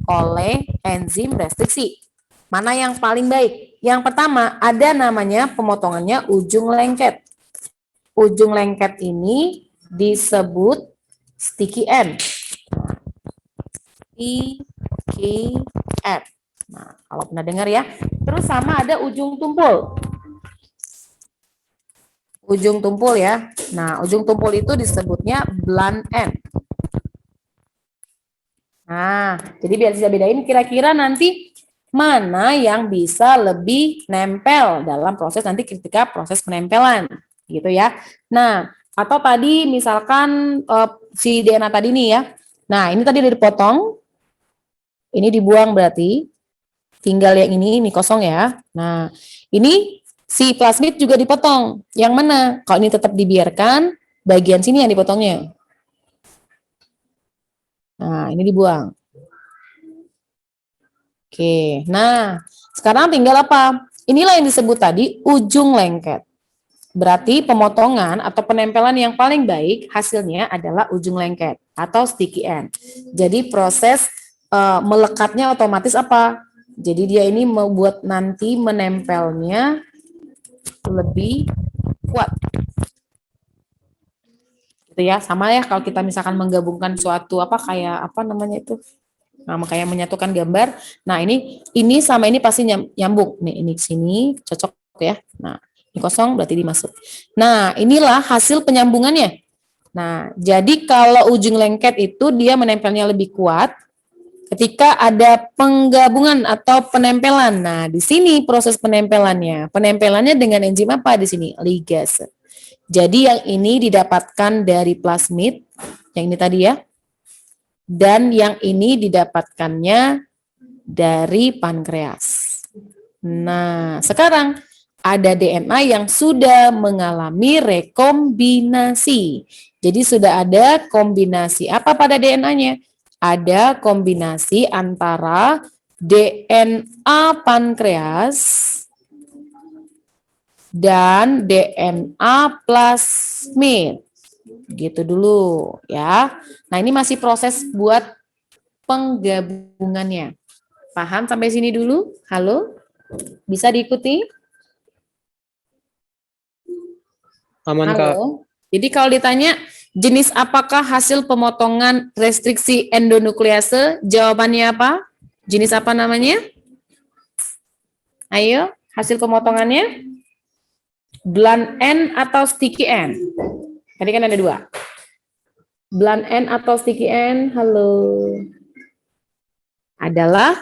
oleh enzim restriksi. Mana yang paling baik? Yang pertama, ada namanya pemotongannya ujung lengket. Ujung lengket ini disebut sticky end. Sticky end. Nah, kalau pernah dengar ya. Terus sama ada ujung tumpul. Ujung tumpul ya. Nah, ujung tumpul itu disebutnya blunt end. Nah, jadi biar bisa bedain kira-kira nanti mana yang bisa lebih nempel dalam proses nanti ketika proses penempelan, gitu ya. Nah, atau tadi misalkan si DNA tadi nih ya. Nah, ini tadi udah dipotong. Ini dibuang berarti. Tinggal yang ini kosong ya. Nah, ini si plasmid juga dipotong. Yang mana? Kalau ini tetap dibiarkan, bagian sini yang dipotongnya. Nah, ini dibuang. Oke, nah sekarang tinggal apa? Inilah yang disebut tadi ujung lengket. Berarti pemotongan atau penempelan yang paling baik hasilnya adalah ujung lengket atau sticky end. Jadi proses melekatnya otomatis apa? Jadi dia ini membuat nanti menempelnya lebih kuat. Gitu ya, sama ya kalau kita misalkan menggabungkan suatu kayak apa namanya itu? Nah, kayak menyatukan gambar. Nah, ini sama ini pasti nyambung. Nih, ini sini cocok ya. Nah, ini kosong berarti dimasuk. Nah, inilah hasil penyambungannya. Nah, jadi kalau ujung lengket itu dia menempelnya lebih kuat ketika ada penggabungan atau penempelan. Nah, di sini proses penempelannya. Penempelannya dengan enzim apa di sini? Ligase. Jadi yang ini didapatkan dari plasmid, yang ini tadi ya. Dan yang ini didapatkannya dari pankreas. Nah, sekarang ada DNA yang sudah mengalami rekombinasi. Jadi sudah ada kombinasi apa pada DNA-nya? Ada kombinasi antara DNA pankreas dan DNA plasmid. Gitu dulu ya. Nah, ini masih proses buat penggabungannya. Paham sampai sini dulu? Halo? Bisa diikuti? Aman, Kak. Halo? Jadi kalau ditanya jenis apakah hasil pemotongan restriksi endonuklease, jawabannya apa? Jenis apa namanya? Ayo, hasil pemotongannya? Blunt end atau sticky end? Tadi kan ada 2. Blunt end atau sticky end, halo. Adalah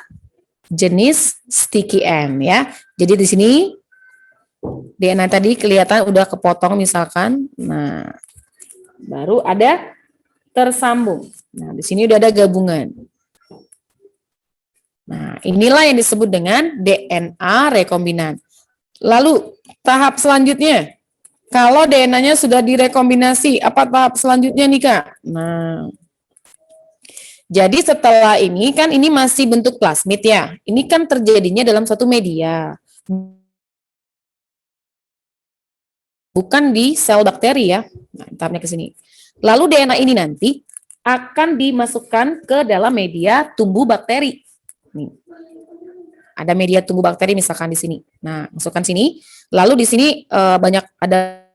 jenis sticky end ya. Jadi di sini DNA tadi kelihatan udah kepotong misalkan. Nah, baru ada tersambung. Nah, di sini udah ada gabungan. Nah, inilah yang disebut dengan DNA rekombinan. Lalu tahap selanjutnya, kalau DNA-nya sudah direkombinasi, apa tahap selanjutnya nih Kak? Nah, jadi setelah ini kan ini masih bentuk plasmid ya. Ini kan terjadinya dalam satu media. Bukan di sel bakteri ya. Nah, tahapnya ke sini. Lalu DNA ini nanti akan dimasukkan ke dalam media tumbuh bakteri. Nih. Ada media tumbuh bakteri misalkan di sini. Nah, masukkan sini. Lalu di sini banyak ada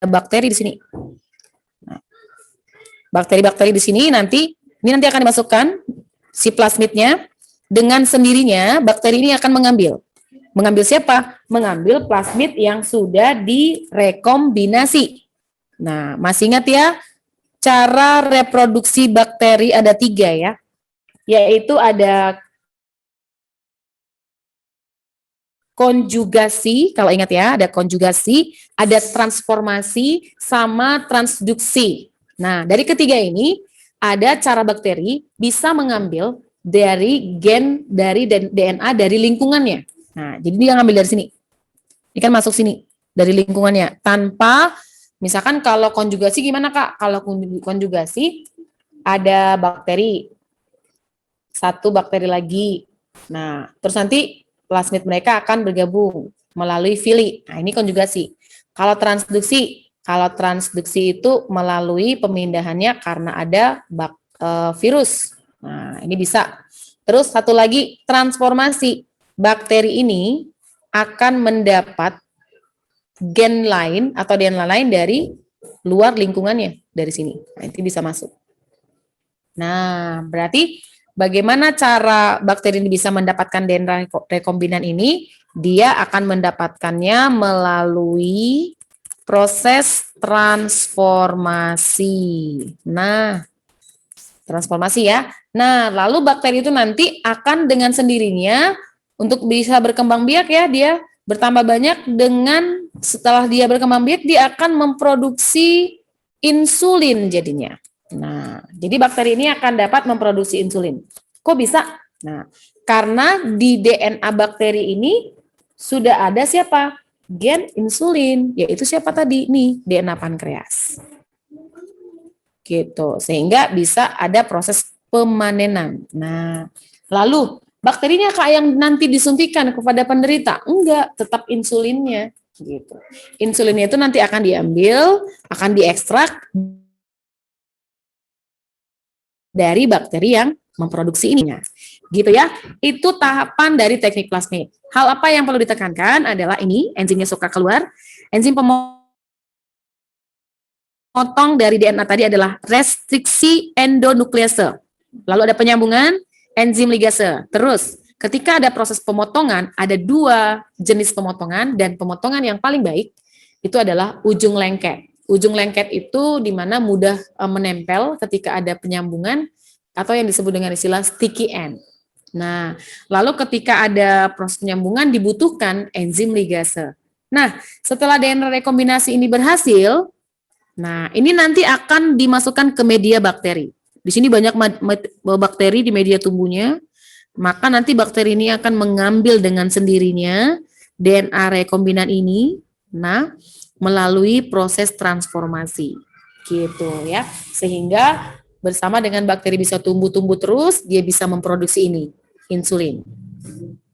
bakteri di sini. Nah, bakteri-bakteri di sini nanti akan dimasukkan si plasmidnya, dengan sendirinya bakteri ini akan mengambil siapa? Mengambil plasmid yang sudah direkombinasi. Nah, masih ingat ya, cara reproduksi bakteri ada 3 ya, yaitu ada konjugasi, kalau ingat ya, ada konjugasi, ada transformasi, sama transduksi. Nah, dari ketiga ini, ada cara bakteri bisa mengambil dari gen, dari DNA, dari lingkungannya. Nah, jadi dia ngambil dari sini. Ini kan masuk sini, dari lingkungannya. Tanpa, misalkan kalau konjugasi gimana Kak? Kalau konjugasi, ada bakteri, satu bakteri lagi. Nah, terus nanti plasmid mereka akan bergabung melalui fili. Nah, ini konjugasi. Kalau transduksi itu melalui pemindahannya karena ada virus. Nah, ini bisa. Terus satu lagi transformasi. Bakteri ini akan mendapat gen lain atau DNA lain dari luar lingkungannya, dari sini. Nah, itu bisa masuk. Nah, berarti bagaimana cara bakteri ini bisa mendapatkan DNA rekombinan ini? Dia akan mendapatkannya melalui proses transformasi. Nah, transformasi ya. Nah, lalu bakteri itu nanti akan dengan sendirinya untuk bisa berkembang biak ya, dia bertambah banyak dengan setelah dia berkembang biak dia akan memproduksi insulin jadinya. Nah, jadi bakteri ini akan dapat memproduksi insulin. Kok bisa? Nah, karena di DNA bakteri ini sudah ada siapa? Gen insulin, yaitu siapa tadi? Nih, DNA pankreas. Gitu, sehingga bisa ada proses pemanenan. Nah, lalu bakterinya Kak yang nanti disuntikan kepada penderita? Enggak, tetap insulinnya. Gitu. Insulinnya itu nanti akan diambil, akan diekstrak dari bakteri yang memproduksi ininya. Gitu ya. Itu tahapan dari teknik plasmid. Hal apa yang perlu ditekankan adalah ini, enzimnya suka keluar. Enzim pemotong dari DNA tadi adalah restriksi endonuklease. Lalu ada penyambungan, enzim ligase. Terus, ketika ada proses pemotongan, ada 2 jenis pemotongan, dan pemotongan yang paling baik itu adalah ujung lengket. Ujung lengket itu di mana mudah menempel ketika ada penyambungan atau yang disebut dengan istilah sticky end. Nah, lalu ketika ada proses penyambungan dibutuhkan enzim ligase. Nah, setelah DNA rekombinasi ini berhasil, nah ini nanti akan dimasukkan ke media bakteri. Di sini banyak bakteri di media tumbuhnya, maka nanti bakteri ini akan mengambil dengan sendirinya DNA rekombinan ini, nah melalui proses transformasi, gitu ya, sehingga bersama dengan bakteri bisa tumbuh terus, dia bisa memproduksi ini, insulin.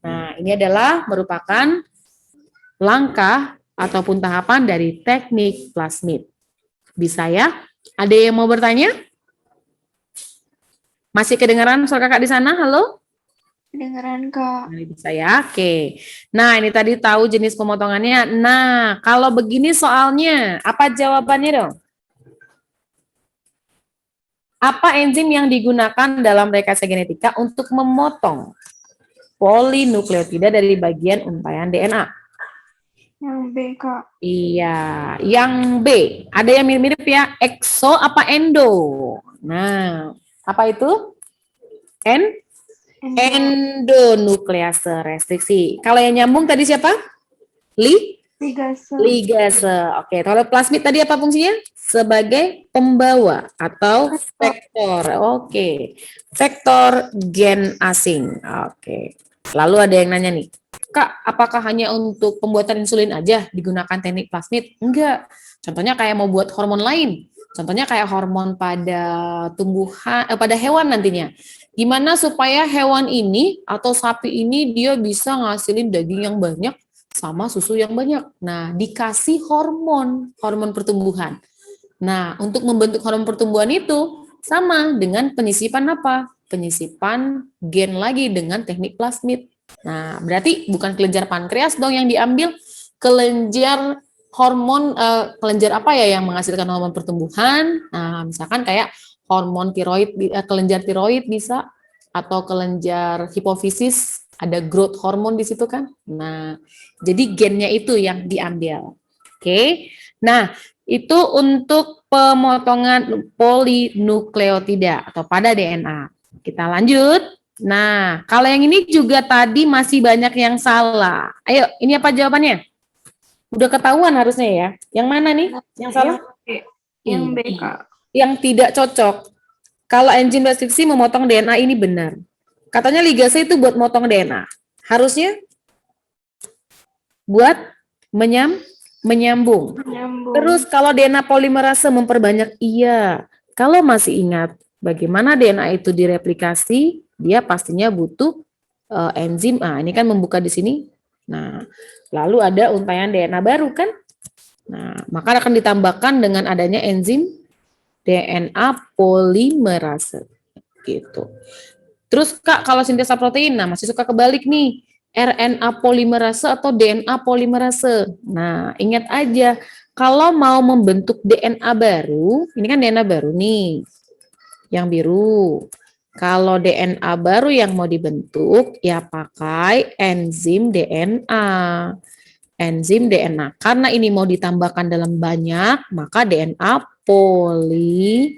Nah, ini adalah merupakan langkah ataupun tahapan dari teknik plasmid. Bisa ya? Ada yang mau bertanya? Masih kedengaran suara kakak di sana? Halo? Kedengeran Kak. Nah, bisa ya? Oke. Nah, ini tadi tahu jenis pemotongannya. Nah, kalau begini soalnya, apa jawabannya dong? Apa enzim yang digunakan dalam rekayasa genetika untuk memotong polinukleotida dari bagian untaian DNA? Yang B Kak. Iya, yang B. Ada yang mirip-mirip ya, ekso apa endo? Nah, apa itu? Endonuklease restriksi. Kalau yang nyambung tadi siapa? Ligase. Ligase. Oke, kalau plasmid tadi apa fungsinya? Sebagai pembawa atau vektor. Oke. Vektor gen asing. Oke. Lalu ada yang nanya nih, Kak, apakah hanya untuk pembuatan insulin aja digunakan teknik plasmid? Enggak. Contohnya kayak mau buat hormon lain. Contohnya kayak hormon pada tumbuhan, pada hewan nantinya. Gimana supaya hewan ini atau sapi ini dia bisa ngasilin daging yang banyak sama susu yang banyak. Nah, dikasih hormon pertumbuhan. Nah, untuk membentuk hormon pertumbuhan itu sama dengan penyisipan apa? Penyisipan gen lagi dengan teknik plasmid. Nah, berarti bukan kelenjar pankreas dong yang diambil, kelenjar hormon kelenjar apa ya yang menghasilkan hormon pertumbuhan? Nah, misalkan kayak hormon tiroid, kelenjar tiroid bisa, atau kelenjar hipofisis, ada growth hormon di situ kan. Nah, jadi gennya itu yang diambil. Oke. Nah, itu untuk pemotongan polinukleotida atau pada DNA. Kita lanjut. Nah, kalau yang ini juga tadi masih banyak yang salah. Ayo, ini apa jawabannya? Udah ketahuan harusnya ya. Yang mana nih? Yang salah? Yang B, Ini. Kak. Yang tidak cocok. Kalau enzim transkripsi memotong DNA ini benar. Katanya ligase itu buat motong DNA. Harusnya buat menyambung. Nyambung. Terus kalau DNA polimerase memperbanyak, iya. Kalau masih ingat bagaimana DNA itu direplikasi, dia pastinya butuh enzim. Ah, ini kan membuka di sini. Nah, lalu ada untaian DNA baru kan? Nah, maka akan ditambahkan dengan adanya enzim DNA polimerase. Gitu. Terus Kak, kalau sintesa protein, nah masih suka kebalik nih. RNA polimerase atau DNA polimerase. Nah, ingat aja, kalau mau membentuk DNA baru, ini kan DNA baru nih, yang biru. Kalau DNA baru yang mau dibentuk, ya pakai enzim DNA. Enzim DNA. Karena ini mau ditambahkan dalam banyak, maka DNA polimerase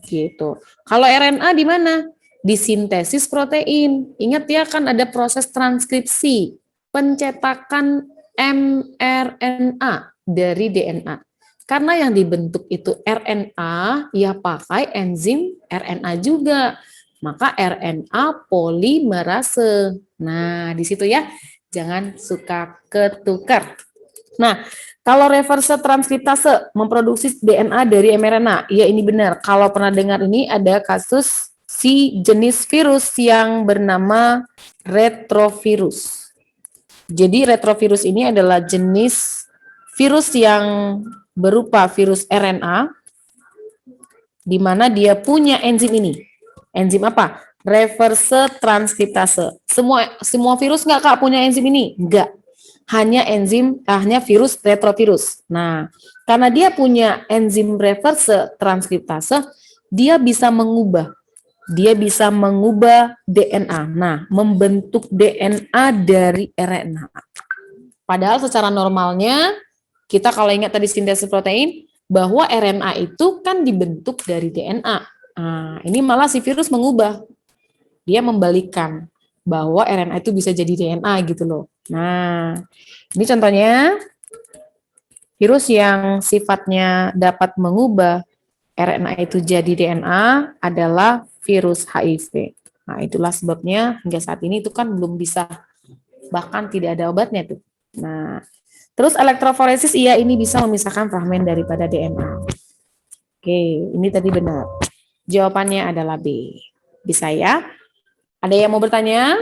gitu. Kalau RNA di mana? Di sintesis protein. Ingat ya kan ada proses transkripsi, pencetakan mRNA dari DNA. Karena yang dibentuk itu RNA, ya pakai enzim RNA juga. Maka RNA polimerase. Nah, di situ ya, jangan suka ketukar. Nah, kalau reverse transkriptase memproduksi DNA dari mRNA, ya ini benar. Kalau pernah dengar ini ada kasus si jenis virus yang bernama retrovirus. Jadi retrovirus ini adalah jenis virus yang berupa virus RNA, di mana dia punya enzim ini. Enzim apa? Reverse transkriptase. Semua virus nggak Kak punya enzim ini? Enggak. Hanya virus retrovirus. Nah, karena dia punya enzim reverse transkriptase, dia bisa mengubah DNA. Nah, membentuk DNA dari RNA. Padahal secara normalnya, kita kalau ingat tadi sintesis protein, bahwa RNA itu kan dibentuk dari DNA. Nah, ini malah si virus mengubah. Dia membalikkan bahwa RNA itu bisa jadi DNA gitu loh. Nah, ini contohnya virus yang sifatnya dapat mengubah RNA itu jadi DNA adalah virus HIV. Nah, itulah sebabnya hingga saat ini itu kan belum bisa, bahkan tidak ada obatnya tuh. Nah, terus elektroforesis, iya ini bisa memisahkan fragmen daripada DNA. Oke, ini tadi benar. Jawabannya adalah B. Bisa ya? Ada yang mau bertanya?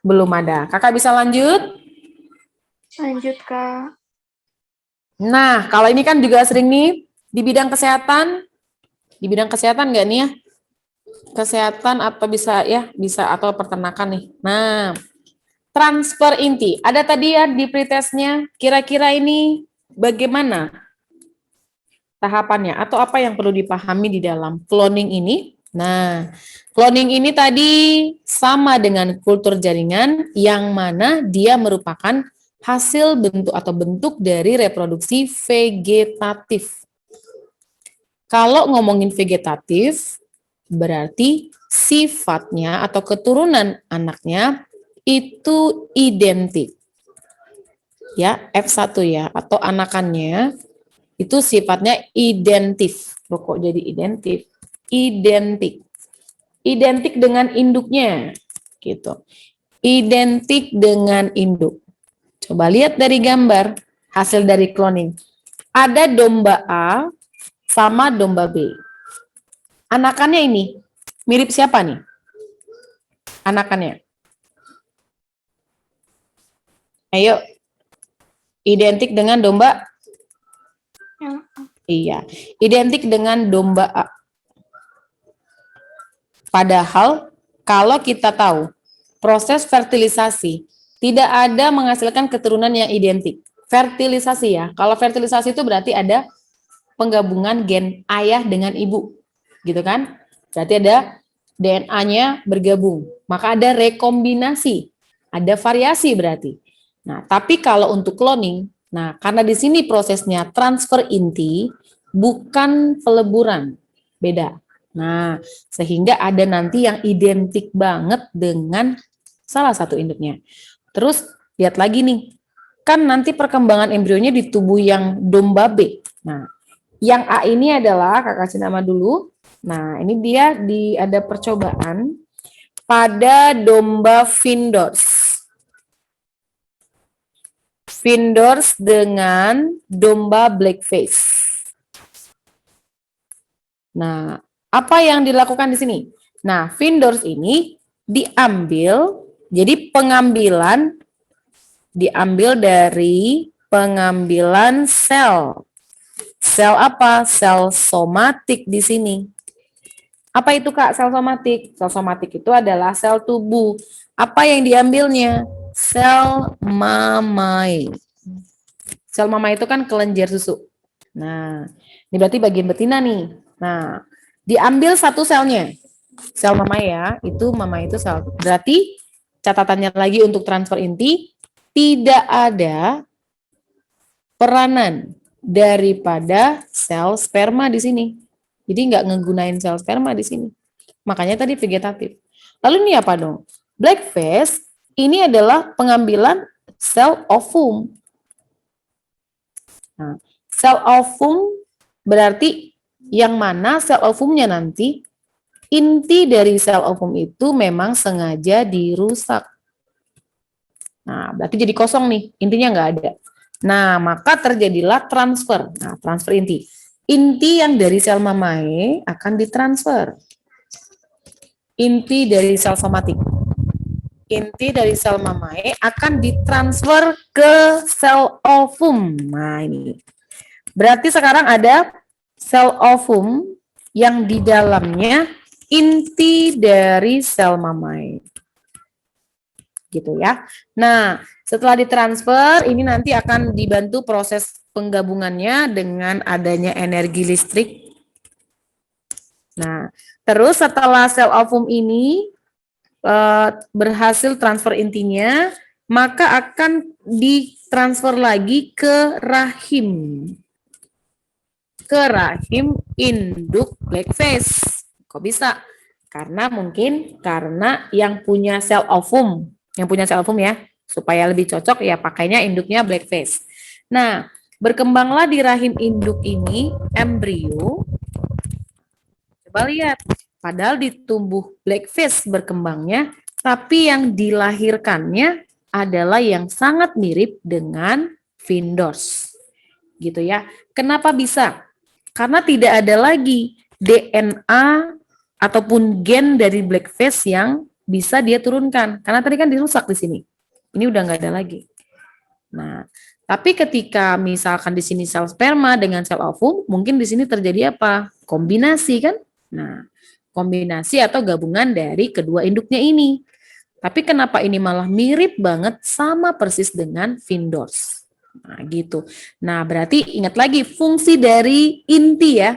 Belum ada. Kakak bisa lanjut? Lanjut, Kak. Nah, kalau ini kan juga sering nih di bidang kesehatan. Di bidang kesehatan nggak nih ya? Kesehatan atau bisa atau peternakan nih. Nah, transfer inti. Ada tadi ya di pretestnya. Kira-kira ini bagaimana tahapannya atau apa yang perlu dipahami di dalam cloning ini? Nah, cloning ini tadi sama dengan kultur jaringan yang mana dia merupakan hasil bentuk dari reproduksi vegetatif. Kalau ngomongin vegetatif, berarti sifatnya atau keturunan anaknya itu identik. Ya, F1 ya, atau anakannya itu sifatnya identif. Kok jadi identif? Identik. Identik dengan induknya. Gitu. Identik dengan induk. Coba lihat dari gambar hasil dari cloning. Ada domba A sama domba B. Anakannya ini mirip siapa nih? Anakannya. Ayo. Identik dengan domba? Yang Iya, identik dengan domba A. Padahal kalau kita tahu proses fertilisasi tidak ada menghasilkan keturunan yang identik. Fertilisasi ya, kalau fertilisasi itu berarti ada penggabungan gen ayah dengan ibu, gitu kan? Berarti ada DNA-nya bergabung, maka ada rekombinasi, ada variasi berarti. Nah, tapi kalau untuk cloning, nah karena di sini prosesnya transfer inti, bukan peleburan, beda. Nah, sehingga ada nanti yang identik banget dengan salah satu induknya. Terus lihat lagi nih, kan nanti perkembangan embrionya di tubuh yang domba B. Nah, yang A ini adalah, kakak kasih nama dulu. Nah, ini dia ada percobaan pada domba Findors. Findors dengan domba Blackface. Nah, apa yang dilakukan di sini? Nah, Findors ini diambil, jadi diambil dari pengambilan sel. Sel apa? Sel somatik di sini. Apa itu Kak sel somatik? Sel somatik itu adalah sel tubuh. Apa yang diambilnya? Sel mamai. Sel mamai itu kan kelenjar susu. Nah, ini berarti bagian betina nih. Nah, diambil satu selnya. Sel mamai ya, mamai itu sel. Berarti catatannya lagi untuk transfer inti, tidak ada peranan daripada sel sperma di sini. Jadi nggak ngegunain sel sperma di sini. Makanya tadi vegetatif. Lalu ini apa dong? Blackface ini adalah pengambilan sel ovum. Nah, sel ovum berarti yang mana sel ovumnya nanti inti dari sel ovum itu memang sengaja dirusak. Nah, berarti jadi kosong nih, intinya nggak ada. Nah, maka terjadilah transfer. Nah, transfer inti. Inti yang dari sel mamae akan ditransfer. Inti dari sel somatik. Inti dari sel mamae akan ditransfer ke sel ovum. Nah, ini. Berarti sekarang ada sel ovum yang di dalamnya inti dari sel mamae. Gitu ya. Nah, setelah ditransfer, ini nanti akan dibantu proses penggabungannya dengan adanya energi listrik. Nah, terus setelah sel ovum ini berhasil transfer intinya, maka akan ditransfer lagi ke rahim. Ke rahim induk Blackface. Kok bisa? Karena yang punya sel ovum ya, supaya lebih cocok ya pakainya induknya Blackface. Nah, berkembanglah di rahim induk ini embrio. Coba lihat, padahal di tubuh Blackface berkembangnya, tapi yang dilahirkannya adalah yang sangat mirip dengan Findors. Gitu ya. Kenapa bisa? Karena tidak ada lagi DNA ataupun gen dari Blackface yang bisa dia turunkan. Karena tadi kan dirusak di sini. Ini udah nggak ada lagi. Nah, tapi ketika misalkan di sini sel sperma dengan sel ovum, mungkin di sini terjadi apa? Kombinasi kan? Nah, kombinasi atau gabungan dari kedua induknya ini. Tapi kenapa ini malah mirip banget sama persis dengan Findors? Nah, gitu. Nah, berarti ingat lagi fungsi dari inti ya.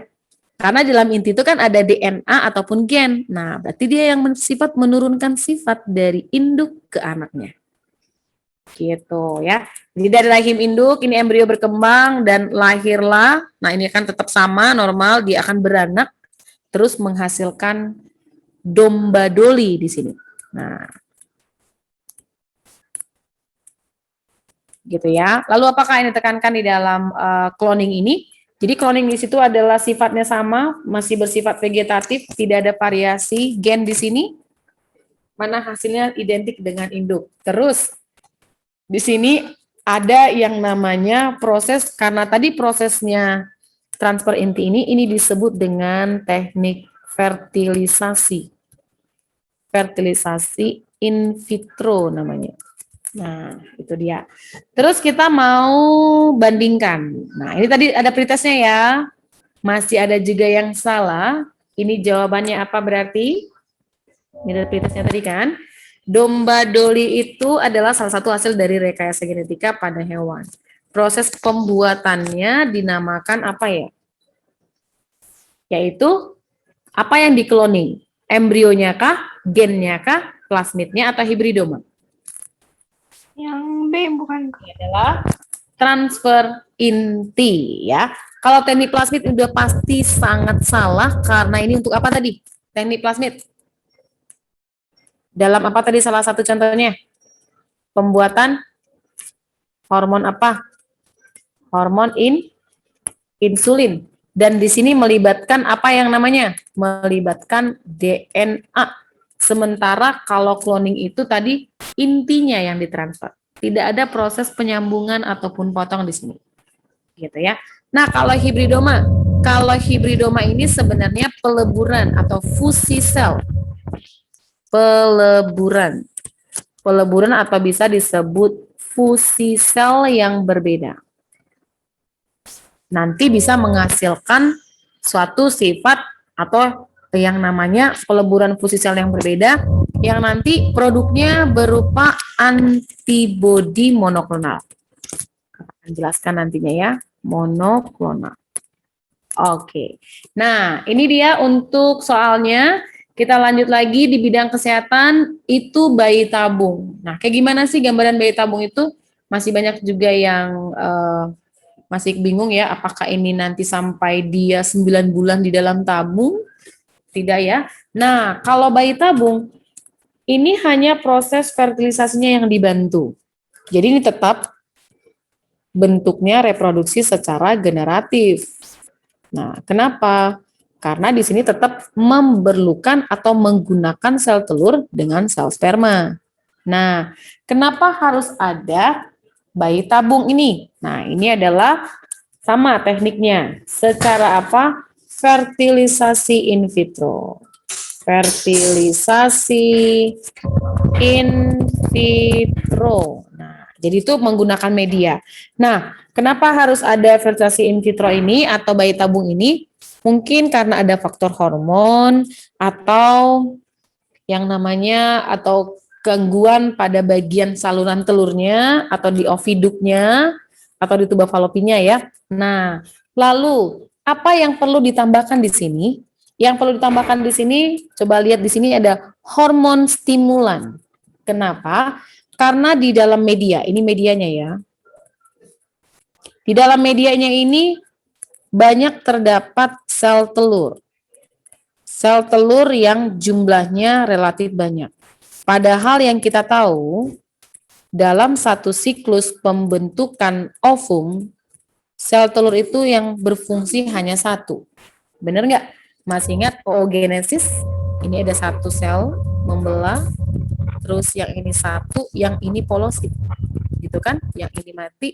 Karena dalam inti itu kan ada DNA ataupun gen. Nah, berarti dia yang bersifat menurunkan sifat dari induk ke anaknya. Gitu ya. Jadi dari rahim induk ini embrio berkembang dan lahirlah. Nah, ini kan tetap sama normal, dia akan beranak terus menghasilkan domba doli di sini. Nah, gitu ya. Lalu apakah yang ditekankan di dalam cloning ini? Jadi cloning di situ adalah sifatnya sama, masih bersifat vegetatif, tidak ada variasi gen di sini, mana hasilnya identik dengan induk. Terus di sini ada yang namanya proses, karena tadi prosesnya transfer inti ini disebut dengan teknik fertilisasi. Fertilisasi in vitro namanya. Nah, itu dia. Terus kita mau bandingkan. Nah, ini tadi ada pretestnya ya. Masih ada juga yang salah. Ini jawabannya apa berarti? Ini ada pretestnya tadi kan. Domba Dolly itu adalah salah satu hasil dari rekayasa genetika pada hewan. Proses pembuatannya dinamakan apa ya? Yaitu apa yang dikloning? Embrionya kah, gennya kah, plasmidnya atau hibridoma? Yang B bukan Kak. Ini adalah transfer inti ya. Kalau teknik plasmid udah pasti sangat salah karena ini untuk apa tadi? Teknik plasmid. Dalam apa tadi salah satu contohnya? Pembuatan hormon apa? Hormon insulin. Dan di sini melibatkan apa yang namanya? Melibatkan DNA. Sementara kalau cloning itu tadi intinya yang ditransfer. Tidak ada proses penyambungan ataupun potong di sini. Gitu ya. Nah, kalau hibridoma ini sebenarnya peleburan atau fusi sel. Peleburan atau bisa disebut fusi sel yang berbeda. Nanti bisa menghasilkan suatu sifat atau yang namanya peleburan fusi sel yang berbeda yang nanti produknya berupa antibodi monoklonal. Akan jelaskan nantinya ya, monoklonal. Oke. Nah, ini dia untuk soalnya. Kita lanjut lagi di bidang kesehatan, itu bayi tabung. Nah, kayak gimana sih gambaran bayi tabung itu? Masih banyak juga yang masih bingung ya, apakah ini nanti sampai dia 9 bulan di dalam tabung? Tidak ya. Nah, kalau bayi tabung, ini hanya proses fertilisasinya yang dibantu. Jadi ini tetap bentuknya reproduksi secara generatif. Nah, kenapa? Karena di sini tetap memerlukan atau menggunakan sel telur dengan sel sperma. Nah, kenapa harus ada bayi tabung ini? Nah, ini adalah sama tekniknya. Secara apa? Fertilisasi in vitro. Fertilisasi in vitro. Nah, jadi itu menggunakan media. Nah, kenapa harus ada fertilisasi in vitro ini atau bayi tabung ini? Mungkin karena ada faktor hormon atau yang namanya atau gangguan pada bagian saluran telurnya atau di oviduknya atau di tuba falopinya ya. Nah, lalu apa yang perlu ditambahkan di sini? Yang perlu ditambahkan di sini, coba lihat di sini ada hormon stimulan. Kenapa? Karena di dalam media, ini medianya ya. Di dalam medianya ini banyak terdapat sel telur. Sel telur yang jumlahnya relatif banyak. Padahal yang kita tahu, dalam satu siklus pembentukan ovum, sel telur itu yang berfungsi hanya satu. Benar nggak? Masih ingat oogenesis? Ini ada satu sel membelah, terus yang ini satu, yang ini polosit. Gitu kan? Yang ini mati,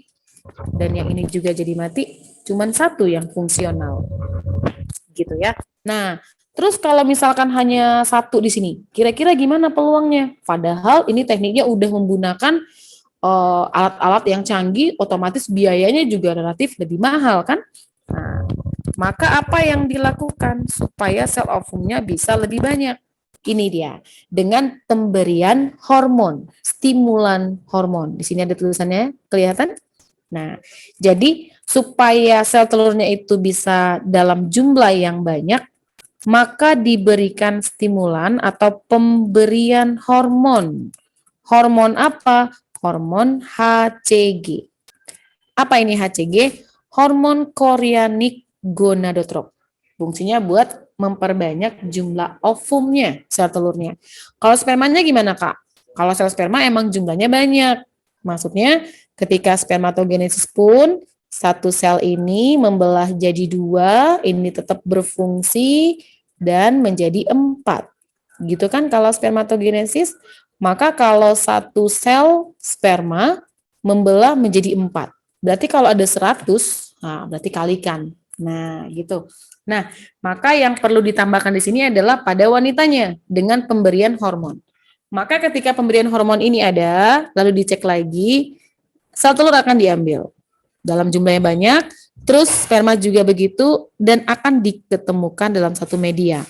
dan yang ini juga jadi mati. Cuman satu yang fungsional, gitu ya. Nah, terus kalau misalkan hanya satu di sini, kira-kira gimana peluangnya? Padahal ini tekniknya udah menggunakan alat-alat yang canggih, otomatis biayanya juga relatif lebih mahal kan? Nah, maka apa yang dilakukan supaya sel ovumnya bisa lebih banyak? Ini dia, dengan pemberian hormon, stimulan hormon. Di sini ada tulisannya, kelihatan? Nah, jadi supaya sel telurnya itu bisa dalam jumlah yang banyak, maka diberikan stimulan atau pemberian hormon. Hormon apa? Hormon HCG. Apa ini HCG? Hormon chorionic gonadotroph. Fungsinya buat memperbanyak jumlah ovumnya, sel telurnya. Kalau spermanya gimana, Kak? Kalau sel sperma emang jumlahnya banyak. Maksudnya ketika spermatogenesis pun satu sel ini membelah jadi dua, ini tetap berfungsi dan menjadi 4. Gitu kan kalau spermatogenesis? Maka kalau satu sel sperma membelah menjadi 4. Berarti kalau ada 100, nah berarti kalikan. Nah, gitu. Nah, maka yang perlu ditambahkan di sini adalah pada wanitanya dengan pemberian hormon. Maka ketika pemberian hormon ini ada, lalu dicek lagi, sel telur akan diambil dalam jumlah yang banyak, terus sperma juga begitu, dan akan diketemukan dalam satu media.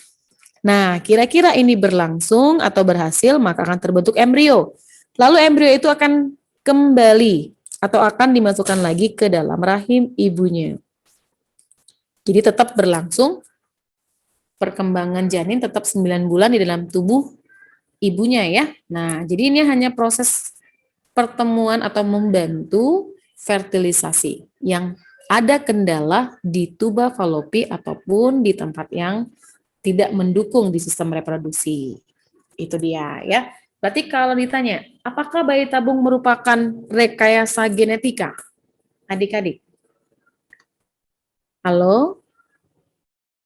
Nah, kira-kira ini berlangsung atau berhasil, maka akan terbentuk embrio. Lalu embrio itu akan kembali atau akan dimasukkan lagi ke dalam rahim ibunya. Jadi tetap berlangsung, perkembangan janin tetap 9 bulan di dalam tubuh ibunya ya. Nah, jadi ini hanya proses pertemuan atau membantu fertilisasi yang ada kendala di tuba falopi ataupun di tempat yang tidak mendukung di sistem reproduksi. Itu dia ya. Berarti kalau ditanya, apakah bayi tabung merupakan rekayasa genetika? Adik-adik. Halo?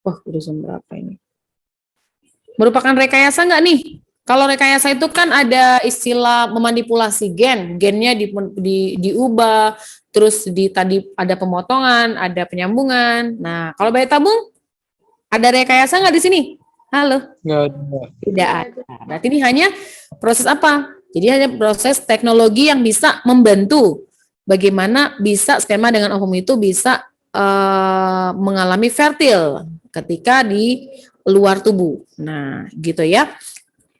Wah, udah jam berapa ini? Merupakan rekayasa nggak nih? Kalau rekayasa itu kan ada istilah memanipulasi gen, gennya diubah, terus tadi ada pemotongan, ada penyambungan. Nah, kalau bayi tabung, ada rekayasa nggak di sini? Halo? Nggak ada. Tidak ada. Berarti ini hanya proses apa? Jadi hanya proses teknologi yang bisa membantu bagaimana bisa sperma dengan ovum itu bisa mengalami fertil ketika di luar tubuh. Nah, gitu ya.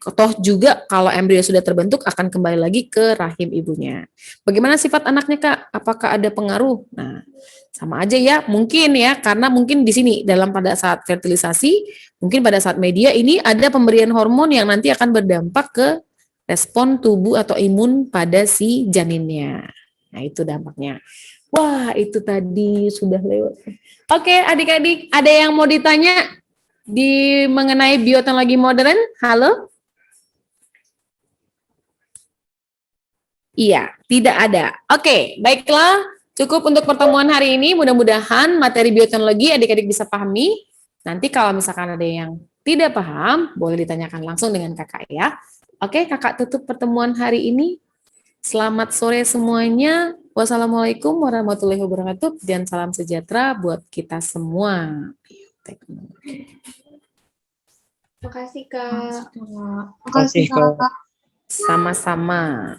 Toh juga kalau embrio sudah terbentuk akan kembali lagi ke rahim ibunya. Bagaimana sifat anaknya, Kak? Apakah ada pengaruh? Nah, sama aja ya, mungkin ya, karena mungkin di sini pada saat fertilisasi, mungkin pada saat media ini ada pemberian hormon yang nanti akan berdampak ke respon tubuh atau imun pada si janinnya. Nah, itu dampaknya. Wah, itu tadi sudah lewat. Oke, adik-adik, ada yang mau ditanya mengenai bioteknologi modern? Halo? Iya, tidak ada. Oke, baiklah. Cukup untuk pertemuan hari ini. Mudah-mudahan materi bioteknologi adik-adik bisa pahami. Nanti kalau misalkan ada yang tidak paham, boleh ditanyakan langsung dengan kakak ya. Oke, kakak tutup pertemuan hari ini. Selamat sore semuanya. Wassalamualaikum warahmatullahi wabarakatuh. Dan salam sejahtera buat kita semua. Makasih, Kak. Makasih, Kak. Sama-sama.